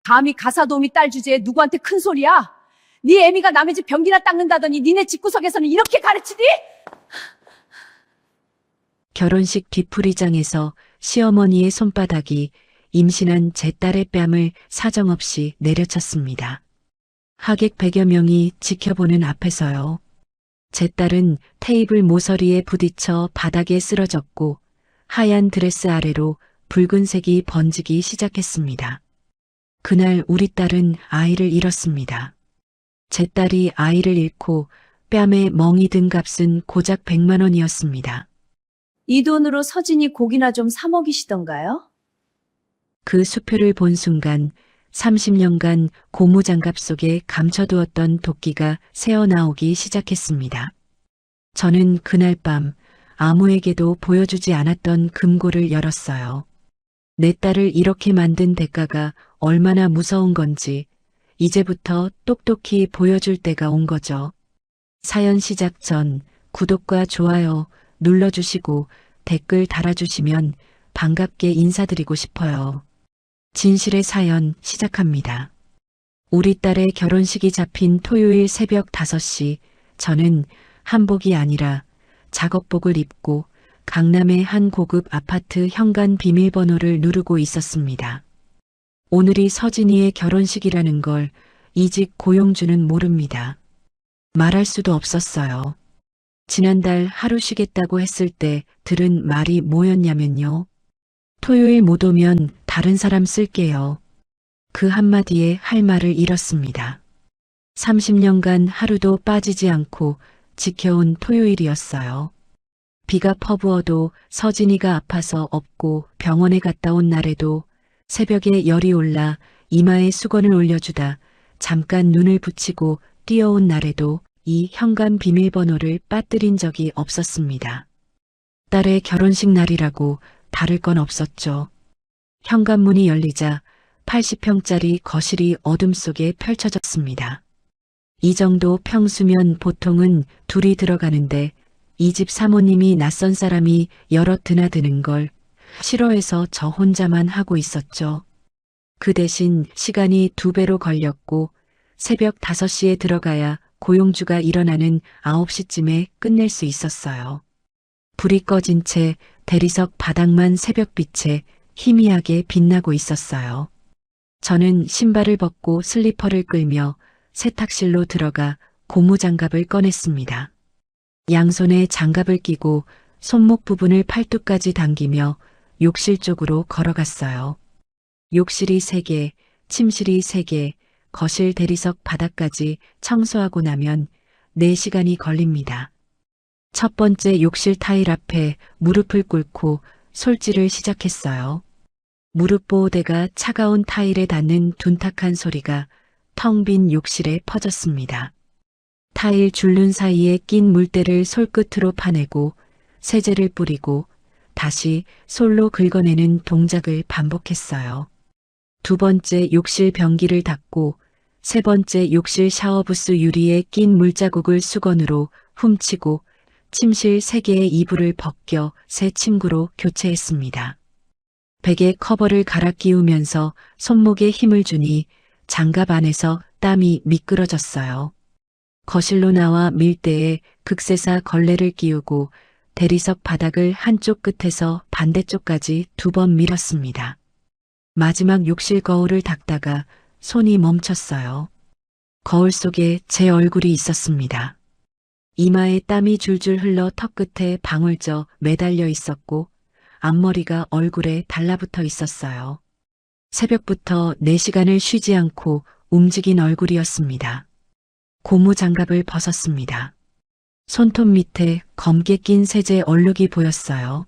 감히 가사도우미 딸 주제에 누구한테 큰 소리야? 네 애미가 남의 집 변기나 닦는다더니 니네 집구석에서는 이렇게 가르치니? 결혼식 뒤풀이장에서 시어머니의 손바닥이 임신한 제 딸의 뺨을 사정없이 내려쳤습니다. 하객 100여 명이 지켜보는 앞에서요. 제 딸은 테이블 모서리에 부딪혀 바닥에 쓰러졌고 하얀 드레스 아래로 붉은색이 번지기 시작했습니다. 그날 우리 딸은 아이를 잃었습니다. 제 딸이 아이를 잃고 뺨에 멍이 든 값은 고작 100만 원이었습니다. 이 돈으로 서진이 고기나 좀 사 먹이시던가요? 그 수표를 본 순간 30년간 고무장갑 속에 감춰두었던 도끼가 새어나오기 시작했습니다. 저는 그날 밤 아무에게도 보여주지 않았던 금고를 열었어요. 내 딸을 이렇게 만든 대가가 얼마나 무서운 건지 이제부터 똑똑히 보여줄 때가 온 거죠. 사연 시작 전 구독과 좋아요 눌러주시고 댓글 달아주시면 반갑게 인사드리고 싶어요. 진실의 사연 시작합니다. 우리 딸의 결혼식이 잡힌 토요일 새벽 5시, 저는 한복이 아니라 작업복을 입고 강남의 한 고급 아파트 현관 비밀번호를 누르고 있었습니다. 오늘이 서진이의 결혼식이라는 걸 이직 고용주는 모릅니다. 말할 수도 없었어요. 지난달 하루 쉬겠다고 했을 때 들은 말이 뭐였냐면요. 토요일 못 오면 다른 사람 쓸게요. 그 한마디에 할 말을 잃었습니다. 30년간 하루도 빠지지 않고 지켜온 토요일이었어요. 비가 퍼부어도 서진이가 아파서 없고 병원에 갔다 온 날에도 새벽에 열이 올라 이마에 수건을 올려주다 잠깐 눈을 붙이고 뛰어온 날에도 이 현관 비밀번호를 빠뜨린 적이 없었습니다. 딸의 결혼식 날이라고 다를 건 없었죠. 현관문이 열리자 80평짜리 거실이 어둠 속에 펼쳐졌습니다. 이 정도 평수면 보통은 둘이 들어가는데 이 집 사모님이 낯선 사람이 여럿 드나드는 걸 싫어해서 저 혼자만 하고 있었죠. 그 대신 시간이 2배로 걸렸고 새벽 5시에 들어가야 고용주가 일어나는 9시쯤에 끝낼 수 있었어요. 불이 꺼진 채 대리석 바닥만 새벽빛에 희미하게 빛나고 있었어요. 저는 신발을 벗고 슬리퍼를 끌며 세탁실로 들어가 고무장갑을 꺼냈습니다. 양손에 장갑을 끼고 손목 부분을 팔뚝까지 당기며 욕실 쪽으로 걸어갔어요. 욕실이 3개, 침실이 3개, 거실 대리석 바닥까지 청소하고 나면 4시간이 걸립니다. 첫 번째 욕실 타일 앞에 무릎을 꿇고 솔질을 시작했어요. 무릎 보호대가 차가운 타일에 닿는 둔탁한 소리가 텅 빈 욕실에 퍼졌습니다. 타일 줄눈 사이에 낀 물때를 솔끝으로 파내고 세제를 뿌리고 다시 솔로 긁어내는 동작을 반복했어요. 2번째 욕실 변기를 닫고 3번째 욕실 샤워부스 유리에 낀 물자국을 수건으로 훔치고 침실 3개의 이불을 벗겨 새 침구로 교체했습니다. 베개 커버를 갈아 끼우면서 손목에 힘을 주니 장갑 안에서 땀이 미끄러졌어요. 거실로 나와 밀대에 극세사 걸레를 끼우고 대리석 바닥을 한쪽 끝에서 반대쪽까지 2번 밀었습니다. 마지막 욕실 거울을 닦다가 손이 멈췄어요. 거울 속에 제 얼굴이 있었습니다. 이마에 땀이 줄줄 흘러 턱끝에 방울져 매달려 있었고 앞머리가 얼굴에 달라붙어 있었어요. 새벽부터 4시간을 쉬지 않고 움직인 얼굴이었습니다. 고무 장갑을 벗었습니다. 손톱 밑에 검게 낀 세제 얼룩이 보였어요.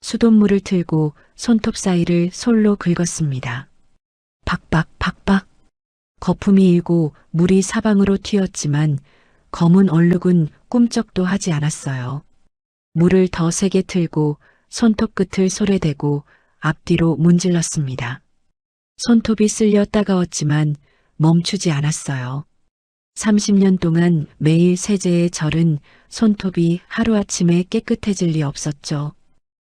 수돗물을 틀고 손톱 사이를 솔로 긁었습니다. 박박. 거품이 일고 물이 사방으로 튀었지만 검은 얼룩은 꿈쩍도 하지 않았어요. 물을 더 세게 틀고 손톱 끝을 솔에 대고 앞뒤로 문질렀습니다. 손톱이 쓸려 따가웠지만 멈추지 않았어요. 30년 동안 매일 세제에 절은 손톱이 하루아침에 깨끗해질 리 없었죠.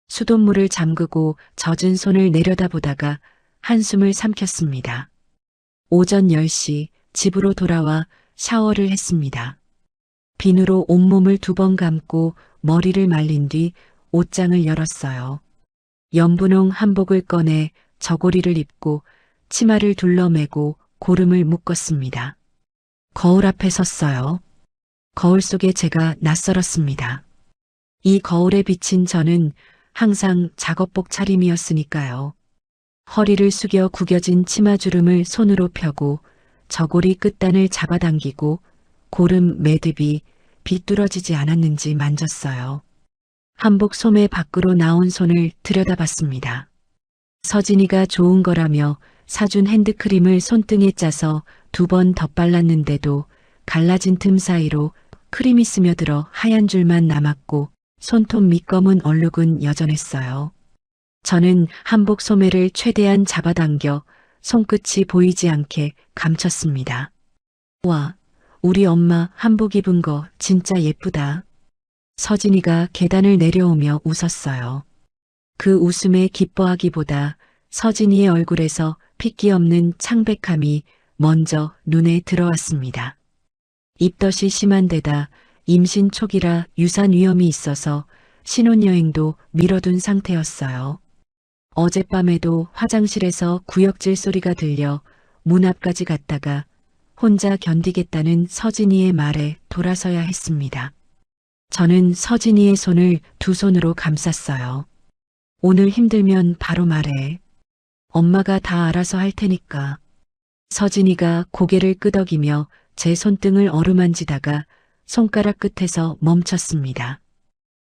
수돗물을 잠그고 젖은 손을 내려다보다가 한숨을 삼켰습니다. 오전 10시 집으로 돌아와 샤워를 했습니다. 비누로 온몸을 2번 감고 머리를 말린 뒤 옷장을 열었어요. 연분홍 한복을 꺼내 저고리를 입고 치마를 둘러매고 고름을 묶었습니다. 거울 앞에 섰어요. 거울 속에 제가 낯설었습니다. 이 거울에 비친 저는 항상 작업복 차림이었으니까요. 허리를 숙여 구겨진 치마주름을 손으로 펴고 저고리 끝단을 잡아당기고 고름 매듭이 비뚤어지지 않았는지 만졌어요. 한복 소매 밖으로 나온 손을 들여다봤습니다. 서진이가 좋은 거라며 사준 핸드크림을 손등에 짜서 2번 덧발랐는데도 갈라진 틈 사이로 크림이 스며들어 하얀 줄만 남았고 손톱 밑검은 얼룩은 여전했어요. 저는 한복 소매를 최대한 잡아당겨 손끝이 보이지 않게 감췄습니다. 와, 우리 엄마 한복 입은 거 진짜 예쁘다. 서진이가 계단을 내려오며 웃었어요. 그 웃음에 기뻐하기보다 서진이의 얼굴에서 핏기 없는 창백함이 먼저 눈에 들어왔습니다. 입덧이 심한 데다 임신 초기라 유산 위험이 있어서 신혼여행도 미뤄둔 상태였어요. 어젯밤에도 화장실에서 구역질 소리가 들려 문 앞까지 갔다가 혼자 견디겠다는 서진이의 말에 돌아서야 했습니다. 저는 서진이의 손을 2손으로 감쌌어요. 오늘 힘들면 바로 말해. 엄마가 다 알아서 할 테니까. 서진이가 고개를 끄덕이며 제 손등을 어루만지다가 손가락 끝에서 멈췄습니다.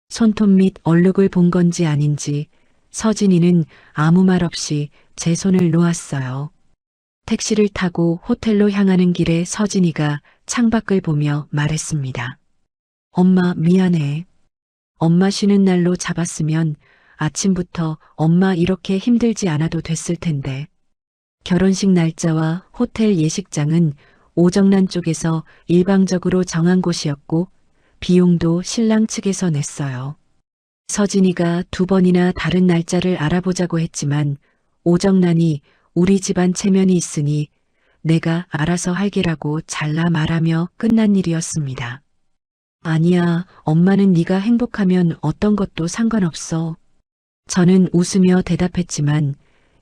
손톱 밑 얼룩을 본 건지 아닌지 서진이는 아무 말 없이 제 손을 놓았어요. 택시를 타고 호텔로 향하는 길에 서진이가 창밖을 보며 말했습니다. 엄마 미안해. 엄마 쉬는 날로 잡았으면 아침부터 엄마 이렇게 힘들지 않아도 됐을 텐데. 결혼식 날짜와 호텔 예식장은 오정란 쪽에서 일방적으로 정한 곳이었고 비용도 신랑 측에서 냈어요. 서진이가 2번이나 다른 날짜를 알아보자고 했지만 오정란이 우리 집안 체면이 있으니 내가 알아서 할게라고 잘라 말하며 끝난 일이었습니다. 아니야, 엄마는 네가 행복하면 어떤 것도 상관없어. 저는 웃으며 대답했지만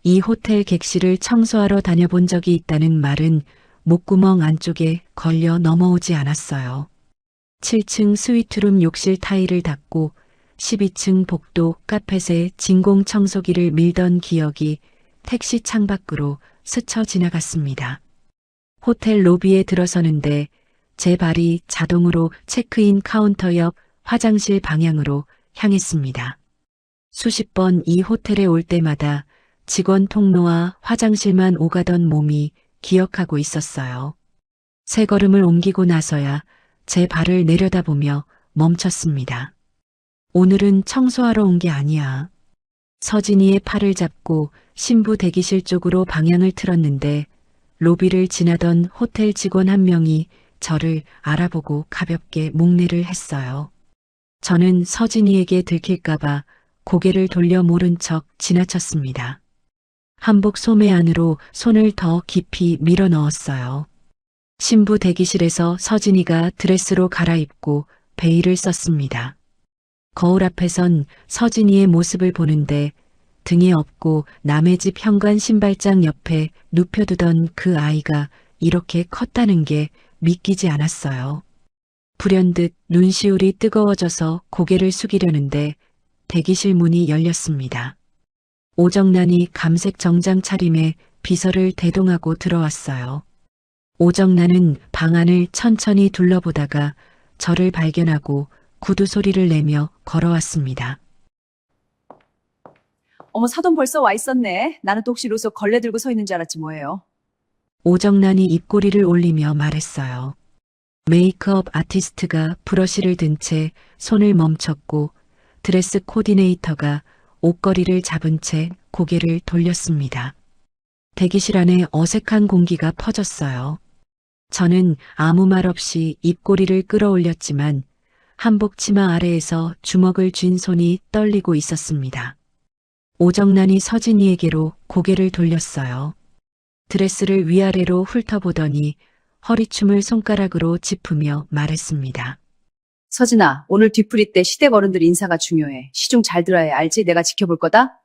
이 호텔 객실을 청소하러 다녀본 적이 있다는 말은 목구멍 안쪽에 걸려 넘어오지 않았어요. 7층 스위트룸 욕실 타일을 닦고 12층 복도 카펫에 진공 청소기를 밀던 기억이 택시 창밖으로 스쳐 지나갔습니다. 호텔 로비에 들어서는데 제 발이 자동으로 체크인 카운터 옆 화장실 방향으로 향했습니다. 수십 번 이 호텔에 올 때마다 직원 통로와 화장실만 오가던 몸이 기억하고 있었어요. 세 걸음을 옮기고 나서야 제 발을 내려다보며 멈췄습니다. 오늘은 청소하러 온 게 아니야. 서진이의 팔을 잡고 신부 대기실 쪽으로 방향을 틀었는데 로비를 지나던 호텔 직원 한 명이 저를 알아보고 가볍게 목례를 했어요. 저는 서진이에게 들킬까봐 고개를 돌려 모른 척 지나쳤습니다. 한복 소매 안으로 손을 더 깊이 밀어 넣었어요. 신부 대기실에서 서진이가 드레스로 갈아입고 베일을 썼습니다. 거울 앞에선 서진이의 모습을 보는데 등에 업고 남의 집 현관 신발장 옆에 눕혀두던 그 아이가 이렇게 컸다는 게 믿기지 않았어요. 불현듯 눈시울이 뜨거워져서 고개를 숙이려는데 대기실 문이 열렸습니다. 오정란이 감색 정장 차림에 비서를 대동하고 들어왔어요. 오정란은 방 안을 천천히 둘러보다가 저를 발견하고 구두 소리를 내며 걸어왔습니다. 어머, 사돈 벌써 와 있었네. 나는 또 혹시 로서 걸레 들고 서 있는 줄 알았지 뭐예요. 오정란이 입꼬리를 올리며 말했어요. 메이크업 아티스트가 브러쉬를 든 채 손을 멈췄고 드레스 코디네이터가 옷걸이를 잡은 채 고개를 돌렸습니다. 대기실 안에 어색한 공기가 퍼졌어요. 저는 아무 말 없이 입꼬리를 끌어올렸지만 한복 치마 아래에서 주먹을 쥔 손이 떨리고 있었습니다. 오정란이 서진이에게로 고개를 돌렸어요. 드레스를 위아래로 훑어보더니 허리춤을 손가락으로 짚으며 말했습니다. 서진아, 오늘 뒤풀이 때 시댁 어른들 인사가 중요해. 시중 잘 들어야 해. 알지? 내가 지켜볼 거다?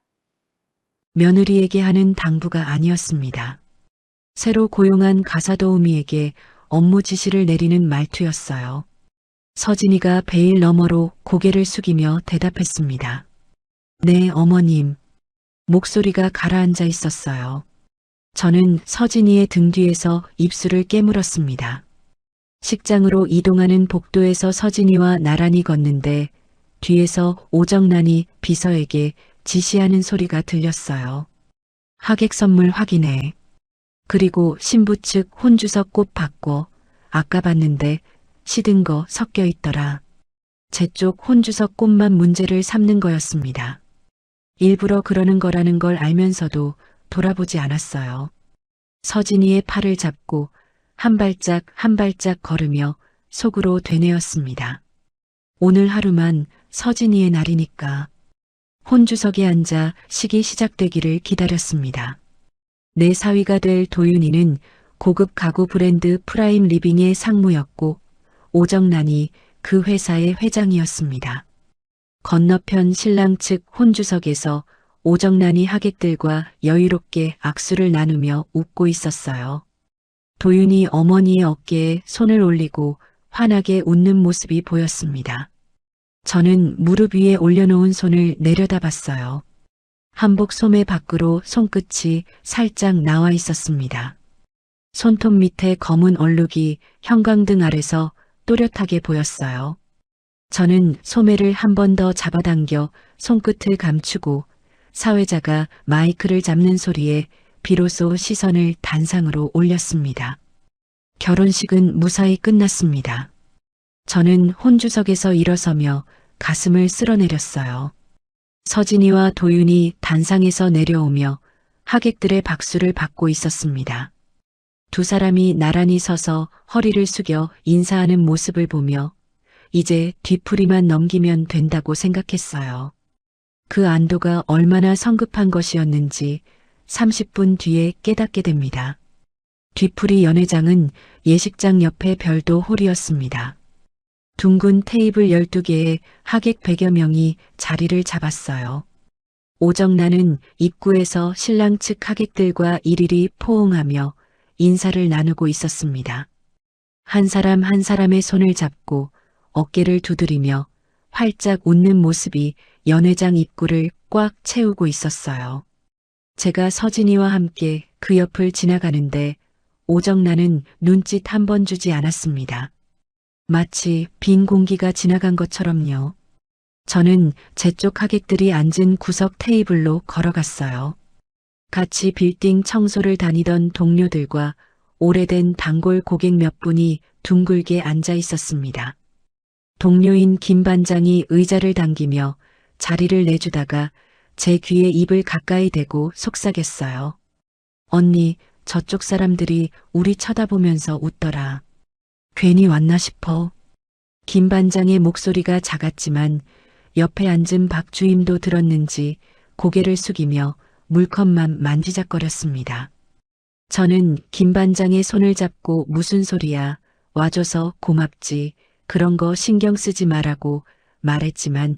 며느리에게 하는 당부가 아니었습니다. 새로 고용한 가사도우미에게 업무 지시를 내리는 말투였어요. 서진이가 베일 너머로 고개를 숙이며 대답했습니다. 네, 어머님. 목소리가 가라앉아 있었어요. 저는 서진이의 등 뒤에서 입술을 깨물었습니다. 식장으로 이동하는 복도에서 서진이와 나란히 걷는데 뒤에서 오정란이 비서에게 지시하는 소리가 들렸어요. 하객 선물 확인해. 그리고 신부 측 혼주석 꽃 바꿔. 아까 봤는데 시든 거 섞여 있더라. 제 쪽 혼주석 꽃만 문제를 삼는 거였습니다. 일부러 그러는 거라는 걸 알면서도 돌아보지 않았어요. 서진이의 팔을 잡고 한 발짝 한 발짝 걸으며 속으로 되뇌었습니다. 오늘 하루만 서진이의 날이니까. 혼주석에 앉아 식이 시작되기를 기다렸습니다. 내 사위가 될 도윤이는 고급 가구 브랜드 프라임 리빙의 상무였고 오정란이 그 회사의 회장이었습니다. 건너편 신랑 측 혼주석에서 오정란이 하객들과 여유롭게 악수를 나누며 웃고 있었어요. 도윤이 어머니의 어깨에 손을 올리고 환하게 웃는 모습이 보였습니다. 저는 무릎 위에 올려놓은 손을 내려다봤어요. 한복 소매 밖으로 손끝이 살짝 나와 있었습니다. 손톱 밑에 검은 얼룩이 형광등 아래서 또렷하게 보였어요. 저는 소매를 한 번 더 잡아당겨 손끝을 감추고 사회자가 마이크를 잡는 소리에 비로소 시선을 단상으로 올렸습니다. 결혼식은 무사히 끝났습니다. 저는 혼주석에서 일어서며 가슴을 쓸어내렸어요. 서진이와 도윤이 단상에서 내려오며 하객들의 박수를 받고 있었습니다. 두 사람이 나란히 서서 허리를 숙여 인사하는 모습을 보며 이제 뒤풀이만 넘기면 된다고 생각했어요. 그 안도가 얼마나 성급한 것이었는지 30분 뒤에 깨닫게 됩니다. 뒤풀이 연회장은 예식장 옆에 별도 홀이었습니다. 둥근 테이블 12개에 하객 100여 명이 자리를 잡았어요. 오정란은 입구에서 신랑 측 하객들과 일일이 포옹하며 인사를 나누고 있었습니다. 한 사람 한 사람의 손을 잡고 어깨를 두드리며 활짝 웃는 모습이 연회장 입구를 꽉 채우고 있었어요. 제가 서진이와 함께 그 옆을 지나가는데 오정란은 눈짓 한 번 주지 않았습니다. 마치 빈 공기가 지나간 것처럼요. 저는 제 쪽 하객들이 앉은 구석 테이블로 걸어갔어요. 같이 빌딩 청소를 다니던 동료들과 오래된 단골 고객 몇 분이 둥글게 앉아 있었습니다. 동료인 김 반장이 의자를 당기며 자리를 내주다가 제 귀에 입을 가까이 대고 속삭였어요. 언니, 저쪽 사람들이 우리 쳐다보면서 웃더라. 괜히 왔나 싶어. 김 반장의 목소리가 작았지만 옆에 앉은 박 주임도 들었는지 고개를 숙이며 물컵만 만지작거렸습니다. 저는 김 반장의 손을 잡고 무슨 소리야, 와줘서 고맙지, 그런 거 신경 쓰지 말라고 말했지만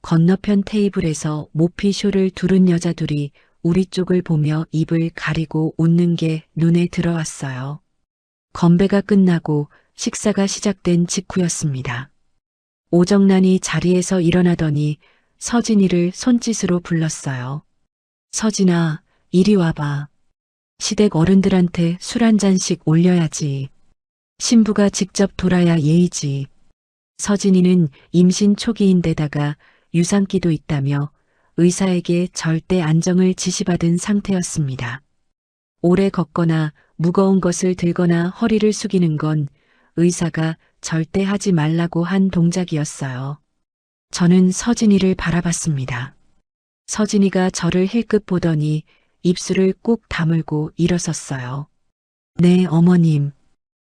건너편 테이블에서 모피쇼를 두른 여자 둘이 우리 쪽을 보며 입을 가리고 웃는 게 눈에 들어왔어요. 건배가 끝나고 식사가 시작된 직후였습니다. 오정란이 자리에서 일어나더니 서진이를 손짓으로 불렀어요. 서진아, 이리 와봐. 시댁 어른들한테 술 한 잔씩 올려야지. 신부가 직접 돌아야 예의지. 서진이는 임신 초기인데다가 유산기도 있다며 의사에게 절대 안정을 지시받은 상태였습니다. 오래 걷거나 무거운 것을 들거나 허리를 숙이는 건 의사가 절대 하지 말라고 한 동작이었어요. 저는 서진이를 바라봤습니다. 서진이가 저를 힐끗 보더니 입술을 꾹 다물고 일어섰어요. 네, 어머님.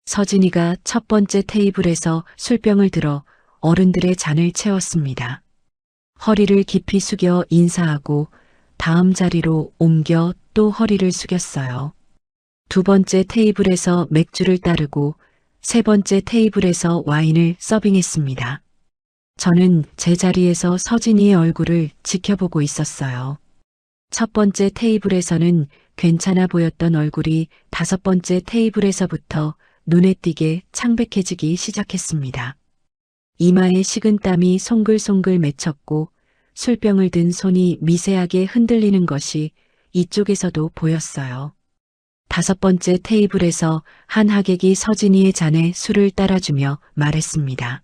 서진이가 첫 번째 테이블에서 술병을 들어 어른들의 잔을 채웠습니다. 허리를 깊이 숙여 인사하고 다음 자리로 옮겨 또 허리를 숙였어요. 두 번째 테이블에서 맥주를 따르고 세 번째 테이블에서 와인을 서빙했습니다. 저는 제 자리에서 서진이의 얼굴을 지켜보고 있었어요. 첫 번째 테이블에서는 괜찮아 보였던 얼굴이 다섯 번째 테이블에서부터 눈에 띄게 창백해지기 시작했습니다. 이마에 식은땀이 송글송글 맺혔고 술병을 든 손이 미세하게 흔들리는 것이 이쪽에서도 보였어요. 다섯 번째 테이블에서 한 하객이 서진이의 잔에 술을 따라주며 말했습니다.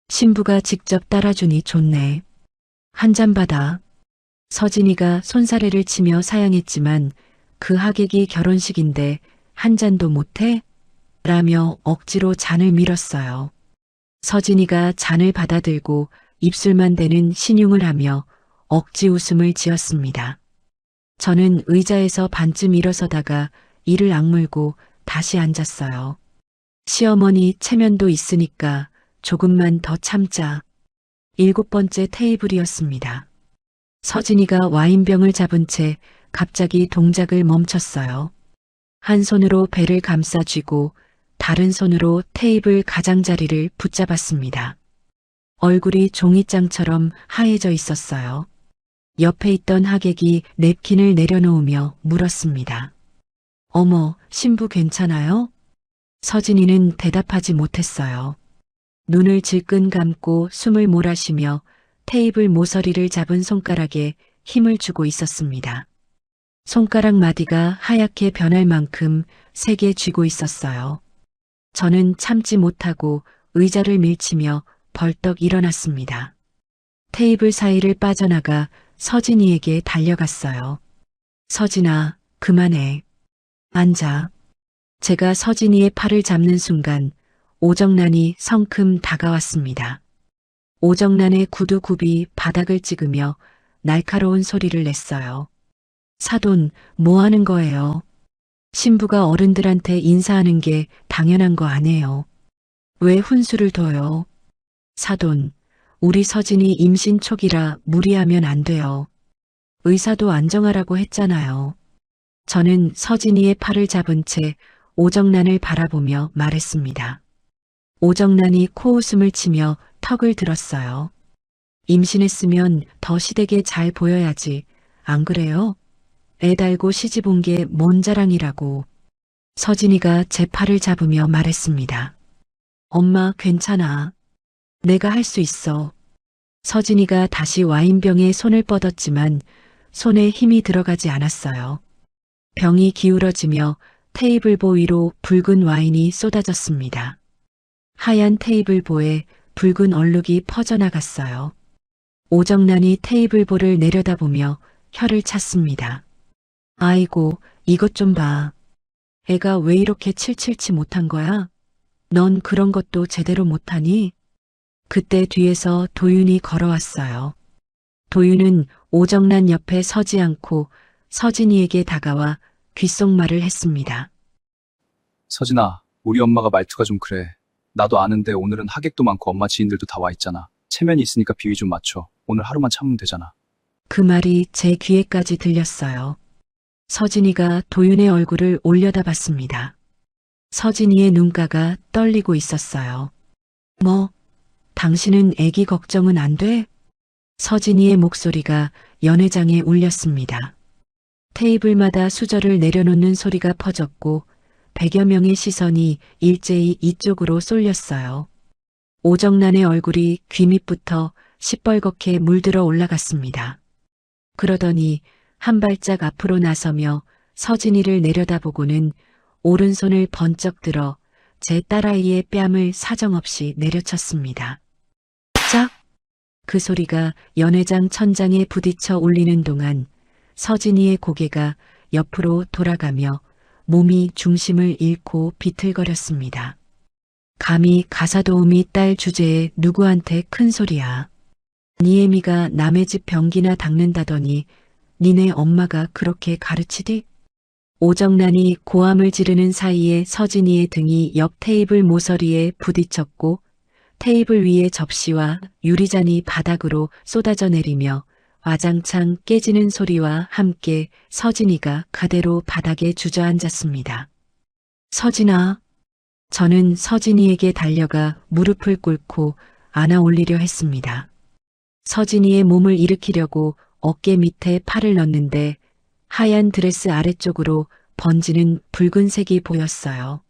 신부가 직접 따라주니 좋네. 한 잔 받아. 서진이가 손사래를 치며 사양했지만 그 하객이 결혼식인데 한 잔도 못해? 라며 억지로 잔을 밀었어요. 서진이가 잔을 받아들고 입술만 대는 신용을 하며 억지 웃음을 지었습니다. 저는 의자에서 반쯤 일어서다가 이를 악물고 다시 앉았어요. 시어머니 체면도 있으니까 조금만 더 참자. 일곱 번째 테이블이었습니다. 서진이가 와인병을 잡은 채 갑자기 동작을 멈췄어요. 한 손으로 배를 감싸 쥐고 다른 손으로 테이블 가장자리를 붙잡았습니다. 얼굴이 종이장처럼 하얘져 있었어요. 옆에 있던 하객이 냅킨을 내려놓으며 물었습니다. 어머, 신부 괜찮아요? 서진이는 대답하지 못했어요. 눈을 질끈 감고 숨을 몰아쉬며 테이블 모서리를 잡은 손가락에 힘을 주고 있었습니다. 손가락 마디가 하얗게 변할 만큼 세게 쥐고 있었어요. 저는 참지 못하고 의자를 밀치며 벌떡 일어났습니다. 테이블 사이를 빠져나가 서진이에게 달려갔어요. 서진아, 그만해. 앉아. 제가 서진이의 팔을 잡는 순간 오정란이 성큼 다가왔습니다. 오정란의 구두굽이 바닥을 찍으며 날카로운 소리를 냈어요. 사돈, 뭐 하는 거예요? 신부가 어른들한테 인사하는 게 당연한 거 아니에요. 왜 훈수를 둬요? 사돈, 우리 서진이 임신 초기라 무리하면 안 돼요. 의사도 안정하라고 했잖아요. 저는 서진이의 팔을 잡은 채 오정란을 바라보며 말했습니다. 오정란이 코웃음을 치며 턱을 들었어요. 임신했으면 더 시댁에 잘 보여야지. 안 그래요? 애 달고 시집 온 게 뭔 자랑이라고. 서진이가 제 팔을 잡으며 말했습니다. 엄마 괜찮아. 내가 할 수 있어. 서진이가 다시 와인병에 손을 뻗었지만 손에 힘이 들어가지 않았어요. 병이 기울어지며 테이블보 위로 붉은 와인이 쏟아졌습니다. 하얀 테이블보에 붉은 얼룩이 퍼져나갔어요. 오정란이 테이블보를 내려다보며 혀를 찼습니다. 아이고, 이것 좀 봐. 애가 왜 이렇게 칠칠치 못한 거야? 넌 그런 것도 제대로 못하니? 그때 뒤에서 도윤이 걸어왔어요. 도윤은 오정란 옆에 서지 않고 서진이에게 다가와 귓속말을 했습니다. 서진아, 우리 엄마가 말투가 좀 그래. 나도 아는데 오늘은 하객도 많고 엄마 지인들도 다 와 있잖아. 체면이 있으니까 비위 좀 맞춰. 오늘 하루만 참으면 되잖아. 그 말이 제 귀에까지 들렸어요. 서진이가 도윤의 얼굴을 올려다봤습니다. 서진이의 눈가가 떨리고 있었어요. 뭐, 당신은 애기 걱정은 안 돼? 서진이의 목소리가 연회장에 울렸습니다. 테이블마다 수저를 내려놓는 소리가 퍼졌고 100여 명의 시선이 일제히 이쪽으로 쏠렸어요. 오정란의 얼굴이 귀 밑부터 시뻘겋게 물들어 올라갔습니다. 그러더니 한 발짝 앞으로 나서며 서진이를 내려다보고는 오른손을 번쩍 들어 제 딸아이의 뺨을 사정없이 내려쳤습니다. 짝! 그 소리가 연회장 천장에 부딪혀 울리는 동안 서진이의 고개가 옆으로 돌아가며 몸이 중심을 잃고 비틀거렸습니다. 감히 가사도우미 딸 주제에 누구한테 큰 소리야. 니 애미가 남의 집 변기나 닦는다더니 니네 엄마가 그렇게 가르치디? 오정란이 고함을 지르는 사이에 서진이의 등이 옆 테이블 모서리에 부딪혔고 테이블 위의 접시와 유리잔이 바닥으로 쏟아져 내리며 와장창 깨지는 소리와 함께 서진이가 그대로 바닥에 주저앉았습니다. 서진아. 저는 서진이에게 달려가 무릎을 꿇고 안아 올리려 했습니다. 서진이의 몸을 일으키려고 어깨 밑에 팔을 넣는데 하얀 드레스 아래쪽으로 번지는 붉은색이 보였어요.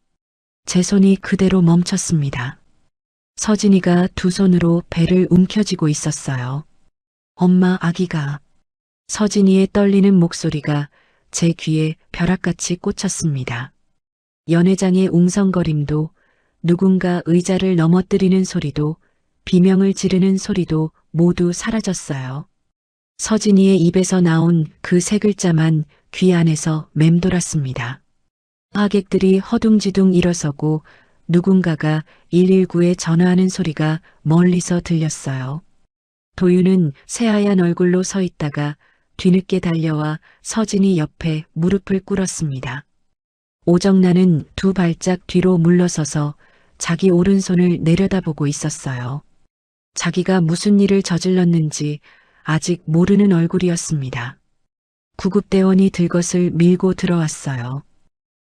제 손이 그대로 멈췄습니다. 서진이가 두 손으로 배를 움켜쥐고 있었어요. 엄마, 아기가. 서진이의 떨리는 목소리가 제 귀에 벼락같이 꽂혔습니다. 연회장의 웅성거림도, 누군가 의자를 넘어뜨리는 소리도, 비명을 지르는 소리도 모두 사라졌어요. 서진이의 입에서 나온 그 세 글자만 귀 안에서 맴돌았습니다. 하객들이 허둥지둥 일어서고 누군가가 119에 전화하는 소리가 멀리서 들렸어요. 도윤은 새하얀 얼굴로 서 있다가 뒤늦게 달려와 서진이 옆에 무릎을 꿇었습니다. 오정란은 두 발짝 뒤로 물러서서 자기 오른손을 내려다보고 있었어요. 자기가 무슨 일을 저질렀는지 아직 모르는 얼굴이었습니다. 구급대원이 들것을 밀고 들어왔어요.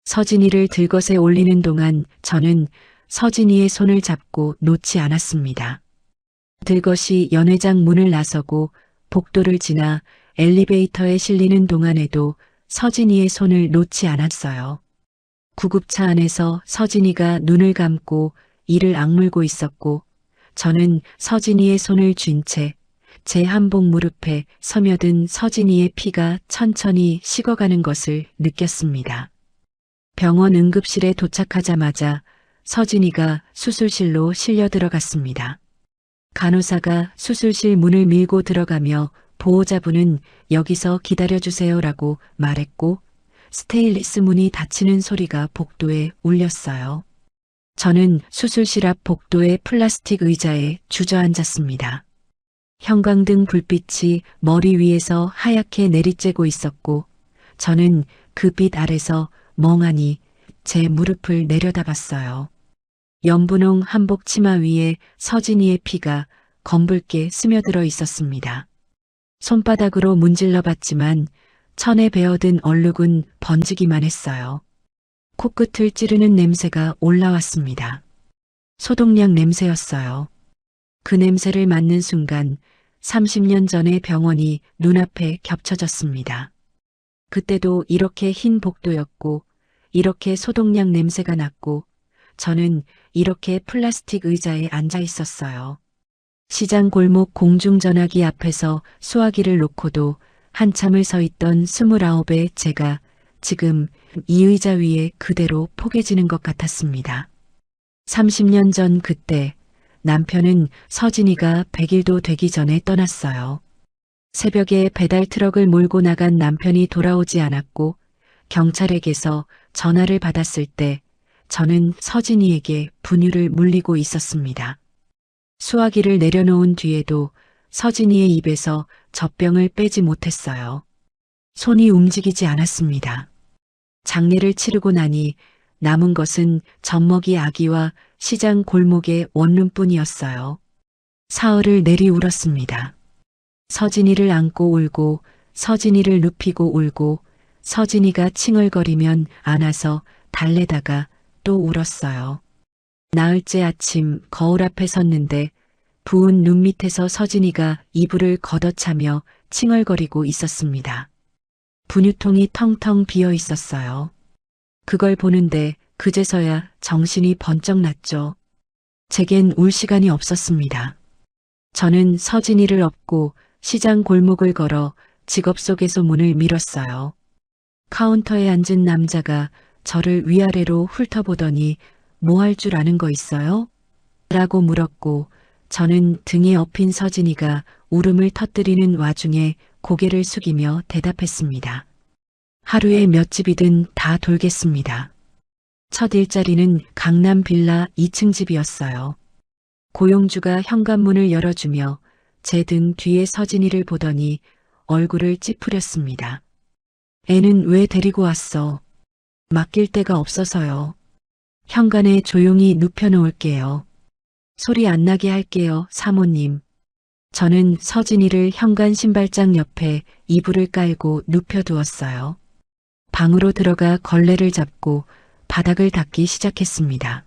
서진이를 들것에 올리는 동안 저는 서진이의 손을 잡고 놓지 않았습니다. 들것이 연회장 문을 나서고 복도를 지나 엘리베이터에 실리는 동안에도 서진이의 손을 놓지 않았어요. 구급차 안에서 서진이가 눈을 감고 이를 악물고 있었고 저는 서진이의 손을 쥔 채 제 한복 무릎에 스며든 서진이의 피가 천천히 식어가는 것을 느꼈습니다. 병원 응급실에 도착하자마자 서진이가 수술실로 실려 들어갔습니다. 간호사가 수술실 문을 밀고 들어가며 보호자분은 여기서 기다려주세요라고 말했고 스테인리스 문이 닫히는 소리가 복도에 울렸어요. 저는 수술실 앞 복도의 플라스틱 의자에 주저앉았습니다. 형광등 불빛이 머리 위에서 하얗게 내리쬐고 있었고 저는 그 빛 아래서 멍하니 제 무릎을 내려다봤어요. 연분홍 한복 치마 위에 서진이의 피가 검붉게 스며들어 있었습니다. 손바닥으로 문질러 봤지만 천에 베어든 얼룩은 번지기만 했어요. 코끝을 찌르는 냄새가 올라왔습니다. 소독약 냄새였어요. 그 냄새를 맡는 순간 30년 전의 병원이 눈앞에 겹쳐졌습니다. 그때도 이렇게 흰 복도였고 이렇게 소독약 냄새가 났고 저는 이렇게 플라스틱 의자에 앉아 있었어요. 시장 골목 공중전화기 앞에서 수화기를 놓고도 한참을 서 있던 29의 제가 지금 이 의자 위에 그대로 포개지는 것 같았습니다. 30년 전 그때 남편은 서진이가 100일도 되기 전에 떠났어요. 새벽에 배달 트럭을 몰고 나간 남편이 돌아오지 않았고 경찰에게서 전화를 받았을 때 저는 서진이에게 분유를 물리고 있었습니다. 수화기를 내려놓은 뒤에도 서진이의 입에서 젖병을 빼지 못했어요. 손이 움직이지 않았습니다. 장례를 치르고 나니 남은 것은 젖먹이 아기와 시장 골목의 원룸뿐이었어요. 사흘을 내리 울었습니다. 서진이를 안고 울고 서진이를 눕히고 울고 서진이가 칭얼거리면 안아서 달래다가 또 울었어요. 나흘째 아침 거울 앞에 섰는데 부은 눈 밑에서 서진이가 이불을 걷어차며 칭얼거리고 있었습니다. 분유통이 텅텅 비어 있었어요. 그걸 보는데 그제서야 정신이 번쩍 났죠. 제겐 울 시간이 없었습니다. 저는 서진이를 업고 시장 골목을 걸어 직업 속에서 문을 밀었어요. 카운터에 앉은 남자가 저를 위아래로 훑어보더니 뭐 할 줄 아는 거 있어요? 라고 물었고 저는 등에 엎인 서진이가 울음을 터뜨리는 와중에 고개를 숙이며 대답했습니다. 하루에 몇 집이든 다 돌겠습니다. 첫 일자리는 강남 빌라 2층 집이었어요. 고용주가 현관문을 열어주며 제 등 뒤에 서진이를 보더니 얼굴을 찌푸렸습니다. 애는 왜 데리고 왔어? 맡길 데가 없어서요. 현관에 조용히 눕혀놓을게요. 소리 안 나게 할게요, 사모님. 저는 서진이를 현관 신발장 옆에 이불을 깔고 눕혀두었어요. 방으로 들어가 걸레를 잡고 바닥을 닦기 시작했습니다.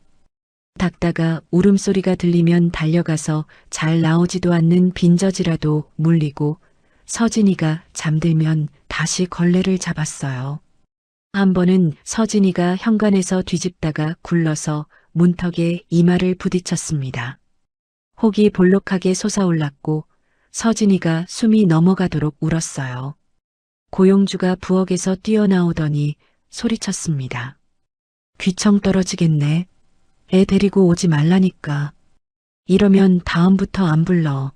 닦다가 울음소리가 들리면 달려가서 잘 나오지도 않는 빈저지라도 물리고 서진이가 잠들면 다시 걸레를 잡았어요. 한 번은 서진이가 현관에서 뒤집다가 굴러서 문턱에 이마를 부딪혔습니다. 혹이 볼록하게 솟아올랐고 서진이가 숨이 넘어가도록 울었어요. 고용주가 부엌에서 뛰어나오더니 소리쳤습니다. 귀청 떨어지겠네. 애 데리고 오지 말라니까. 이러면 다음부터 안 불러.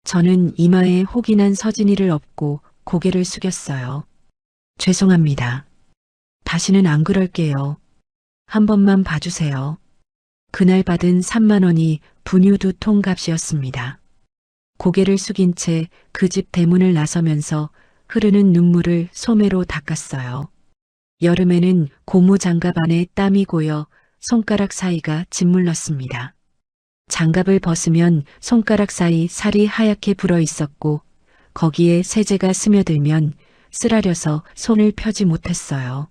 저는 이마에 혹이 난 서진이를 업고 고개를 숙였어요. 죄송합니다. 다시는 안 그럴게요. 한 번만 봐주세요. 그날 받은 3만 원이 분유 2통 값이었습니다. 고개를 숙인 채 그 집 대문을 나서면서 흐르는 눈물을 소매로 닦았어요. 여름에는 고무 장갑 안에 땀이 고여 손가락 사이가 짓물렀습니다. 장갑을 벗으면 손가락 사이 살이 하얗게 불어 있었고 거기에 세제가 스며들면 쓰라려서 손을 펴지 못했어요.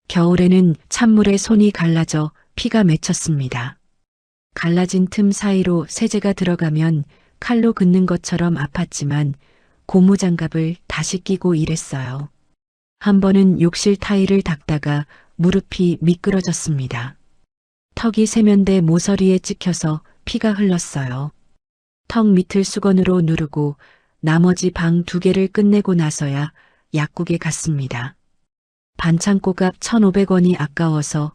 겨울에는 찬물에 손이 갈라져 피가 맺혔습니다. 갈라진 틈 사이로 세제가 들어가면 칼로 긋는 것처럼 아팠지만 고무장갑을 다시 끼고 일했어요. 한 번은 욕실 타일을 닦다가 무릎이 미끄러졌습니다. 턱이 세면대 모서리에 찍혀서 피가 흘렀어요. 턱 밑을 수건으로 누르고 나머지 방 2개를 끝내고 나서야 약국에 갔습니다. 반창고값 1,500원이 아까워서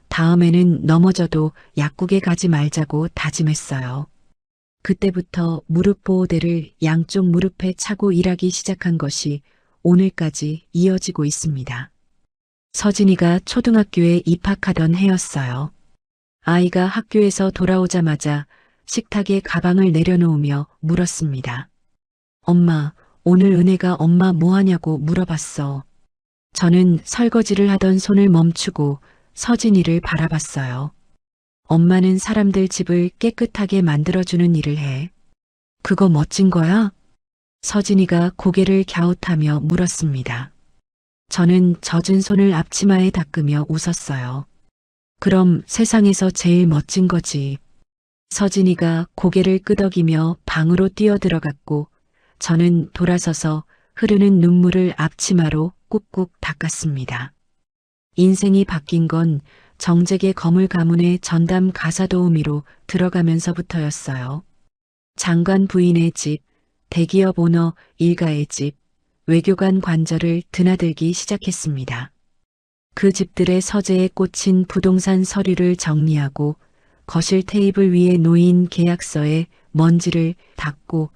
다음에는 넘어져도 약국에 가지 말자고 다짐했어요. 그때부터 무릎 보호대를 양쪽 무릎에 차고 일하기 시작한 것이 오늘까지 이어지고 있습니다. 서진이가 초등학교에 입학하던 해였어요. 아이가 학교에서 돌아오자마자 식탁에 가방을 내려놓으며 물었습니다. 엄마, 오늘 은혜가 엄마 뭐하냐고 물어봤어. 저는 설거지를 하던 손을 멈추고 서진이를 바라봤어요. 엄마는 사람들 집을 깨끗하게 만들어주는 일을 해. 그거 멋진 거야? 서진이가 고개를 갸웃하며 물었습니다. 저는 젖은 손을 앞치마에 닦으며 웃었어요. 그럼 세상에서 제일 멋진 거지. 서진이가 고개를 끄덕이며 방으로 뛰어들어갔고 저는 돌아서서 흐르는 눈물을 앞치마로 꾹꾹 닦았습니다. 인생이 바뀐 건 정재계 거물 가문의 전담 가사도우미로 들어가면서부터였어요. 장관 부인의 집, 대기업 오너 일가의 집, 외교관 관저를 드나들기 시작했습니다. 그 집들의 서재에 꽂힌 부동산 서류를 정리하고 거실 테이블 위에 놓인 계약서에 먼지를 닦고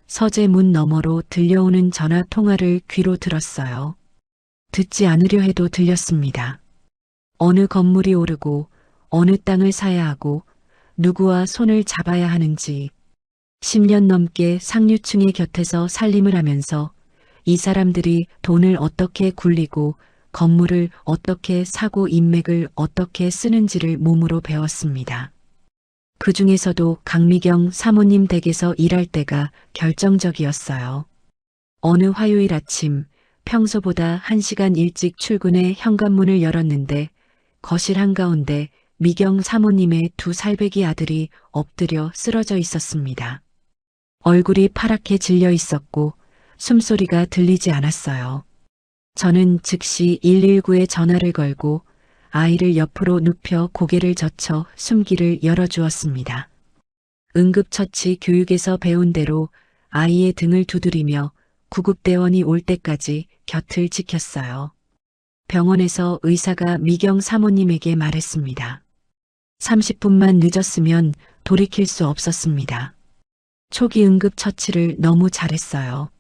서재 문 너머로 들려오는 전화 통화를 귀로 들었어요. 듣지 않으려 해도 들렸습니다. 어느 건물이 오르고 어느 땅을 사야 하고 누구와 손을 잡아야 하는지 10년 넘게 상류층의 곁에서 살림을 하면서 이 사람들이 돈을 어떻게 굴리고 건물을 어떻게 사고 인맥을 어떻게 쓰는지를 몸으로 배웠습니다. 그 중에서도 강미경 사모님 댁에서 일할 때가 결정적이었어요. 어느 화요일 아침 평소보다 1시간 일찍 출근해 현관문을 열었는데 거실 한가운데 미경 사모님의 2살배기 아들이 엎드려 쓰러져 있었습니다. 얼굴이 파랗게 질려 있었고 숨소리가 들리지 않았어요. 저는 즉시 119에 전화를 걸고 아이를 옆으로 눕혀 고개를 젖혀 숨기를 열어주었습니다. 응급처치 교육에서 배운 대로 아이의 등을 두드리며 구급대원이 올 때까지 곁을 지켰어요. 병원에서 의사가 미경 사모님에게 말했습니다. 30분만 늦었으면 돌이킬 수 없었습니다. 초기 응급처치를 너무 잘했어요.